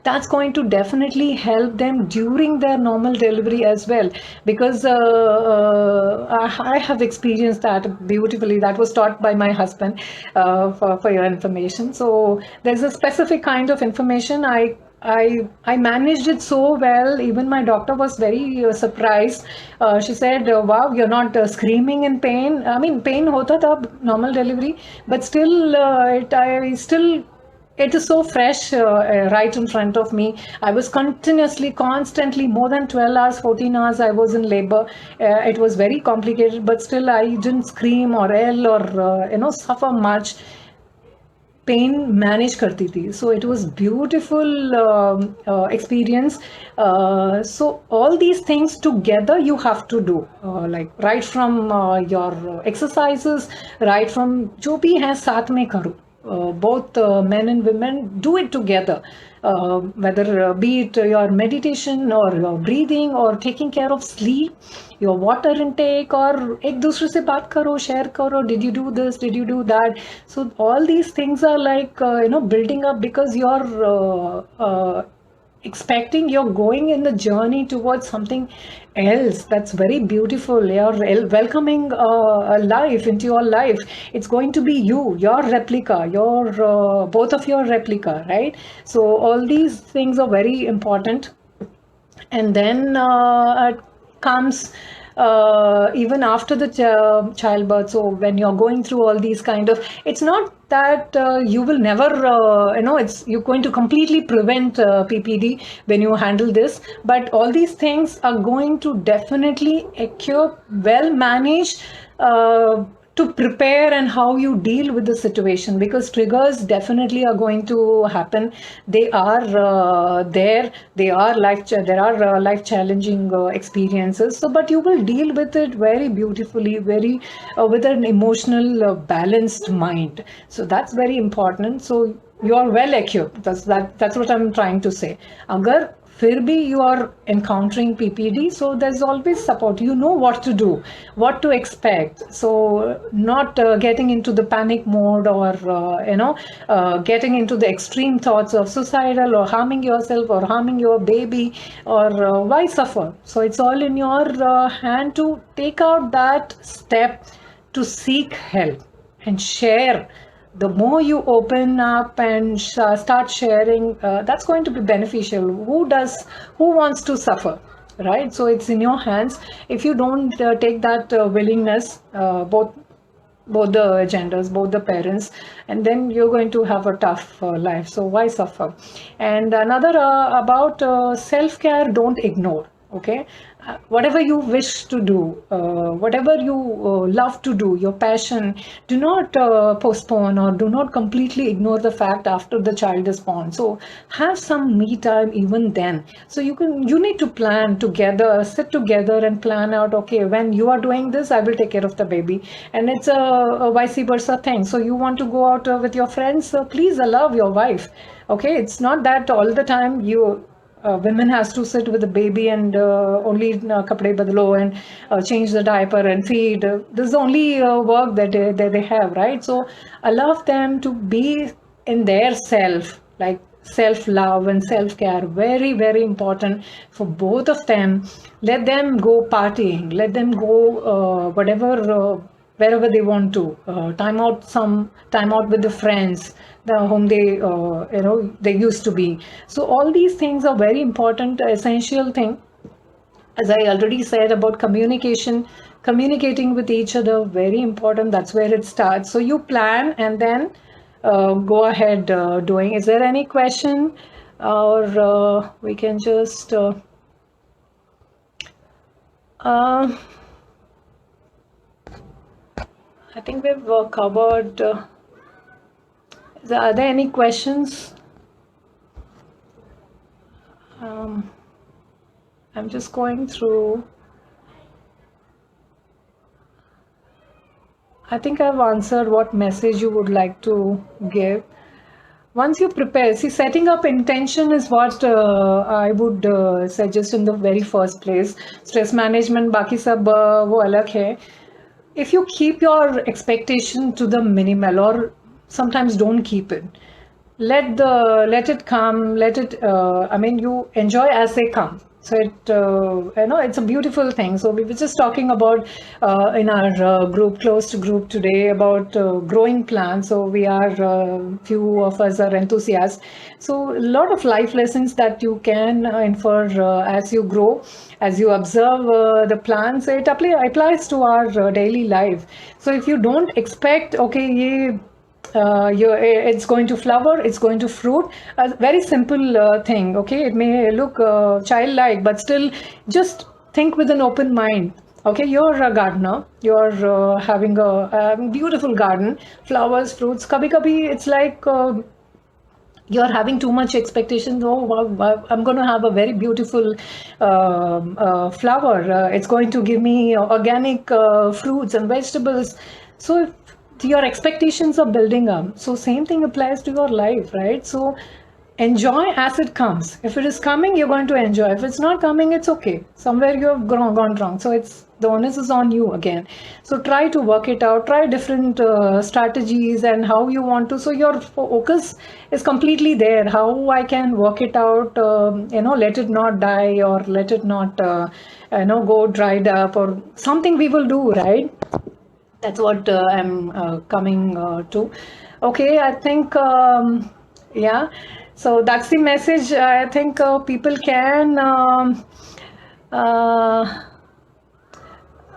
That's going to definitely help them during their normal delivery as well, because I have experienced that beautifully. That was taught by my husband, for your information. So there's a specific kind of information. I managed it so well. Even my doctor was very surprised. She said, wow, you're not screaming in pain. I mean, pain hota tha normal delivery, but still it is so fresh, right in front of me. I was constantly, more than 12 hours, 14 hours, I was in labor. It was very complicated, but still I didn't scream or yell or, suffer much. Pain manage karti thi. So it was beautiful experience. So all these things together you have to do, like right from your exercises, right from jo bhi hai saath mein karo. Both men and women do it together, whether be it your meditation or your breathing or taking care of sleep, your water intake, or ek dusre se baat karo, share karo, did you do this, did you do that. So all these things are like building up, because you're expecting, you're going in the journey towards something else that's very beautiful. You're welcoming a life into your life. It's going to be your replica, your both of your replica, right? So all these things are very important. And then comes even after the childbirth. So when you're going through all these kind of, it's not that you will never, you're going to completely prevent PPD when you handle this, but all these things are going to definitely occur, well managed, to prepare and how you deal with the situation, because triggers definitely are going to happen. They are there. There are life challenging experiences. So, but you will deal with it very beautifully, very with an emotional balanced mind. So that's very important. So you are well equipped. That's what I'm trying to say. Agar फिर भी you are encountering PPD, so there's always support. You know what to do, what to expect. So not getting into the panic mode, or getting into the extreme thoughts of suicidal or harming yourself or harming your baby, or why suffer. So it's all in your hand to take out that step to seek help and share. The more you open up and start sharing, that's going to be beneficial. Who wants to suffer, right? So it's in your hands. If you don't take that willingness, both the genders, both the parents, and then you're going to have a tough life. So why suffer? And another about self-care, don't ignore. Okay, whatever you wish to do, whatever you love to do, your passion, do not postpone or do not completely ignore the fact after the child is born. So have some me time even then. So you need to plan together, sit together and plan out, okay, when you are doing this, I will take care of the baby. And it's a vice versa thing. So you want to go out with your friends, please allow your wife. Okay, it's not that all the time women has to sit with the baby and only kapde badlo and change the diaper and feed. This is the only work that they have, right? So allow them to be in their self, like self love and self care, very very important for both of them. Let them go partying, let them go whatever wherever they want to, some time out with the friends the whom they used to be. So all these things are very important, essential thing. As I already said about communication, communicating with each other, very important. That's where it starts. So you plan and then go ahead doing. Is there any question, or we can just I think we've covered. Are there any questions? I'm just going through. I think I've answered what message you would like to give. Once you prepare, see, setting up intention is what I would suggest in the very first place. Stress management, baki sab wo alag hai. If you keep your expectation to the minimal, or sometimes don't keep it, let it come, let it you enjoy as they come. So it's a beautiful thing. So we were just talking about in our group, closed group today, about growing plants. So we are few of us are enthusiasts. So a lot of life lessons that you can infer as you grow, as you observe the plants. It applies to our daily life. So if you don't expect, okay, it's going to flower, it's going to fruit, a very simple thing. Okay, it may look childlike, but still just think with an open mind. Okay, you're a gardener, you're having a beautiful garden, flowers, fruits. Kabhi kabhi it's like you're having too much expectations. Oh, wow, I'm going to have a very beautiful flower. It's going to give me organic fruits and vegetables. So if your expectations are building up, so same thing applies to your life, right? So enjoy as it comes. If it is coming, you're going to enjoy. If it's not coming, it's okay. Somewhere you have gone wrong. So it's the onus is on you again. So try to work it out. Try different strategies and how you want to. So your focus is completely there. How I can work it out. Let it not die, or let it not go dried up, or something we will do, right? That's what I'm coming to. Okay, I think yeah. So that's the message. I think people can.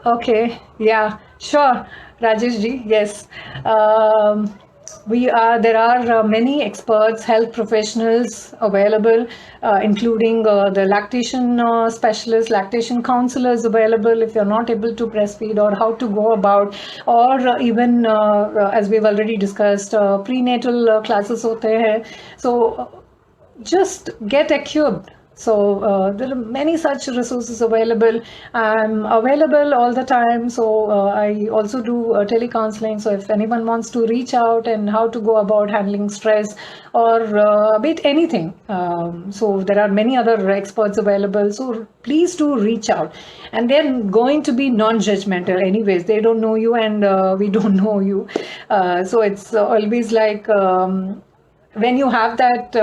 Okay, yeah, sure, Rajesh ji. Yes, there are many experts, health professionals available, including the lactation specialists, lactation counselors available if you're not able to breastfeed, or how to go about, or even as we've already discussed, prenatal classes hote hain. So just get equipped. So there are many such resources available. I'm available all the time. So I also do telecounseling. So if anyone wants to reach out and how to go about handling stress, or a bit anything. So there are many other experts available. So please do reach out. And they're going to be non-judgmental anyways. They don't know you, and we don't know you. So it's always like... when you have that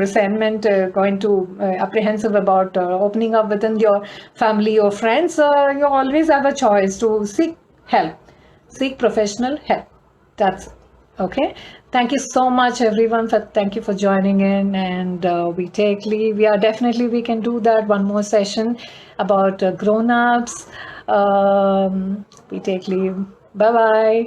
resentment, going to apprehensive about opening up within your family or friends, you always have a choice to seek help, seek professional help. That's okay. Thank you so much, everyone. Thank you for joining in, and we take leave. We can do that one more session about grown-ups. We take leave. Bye bye.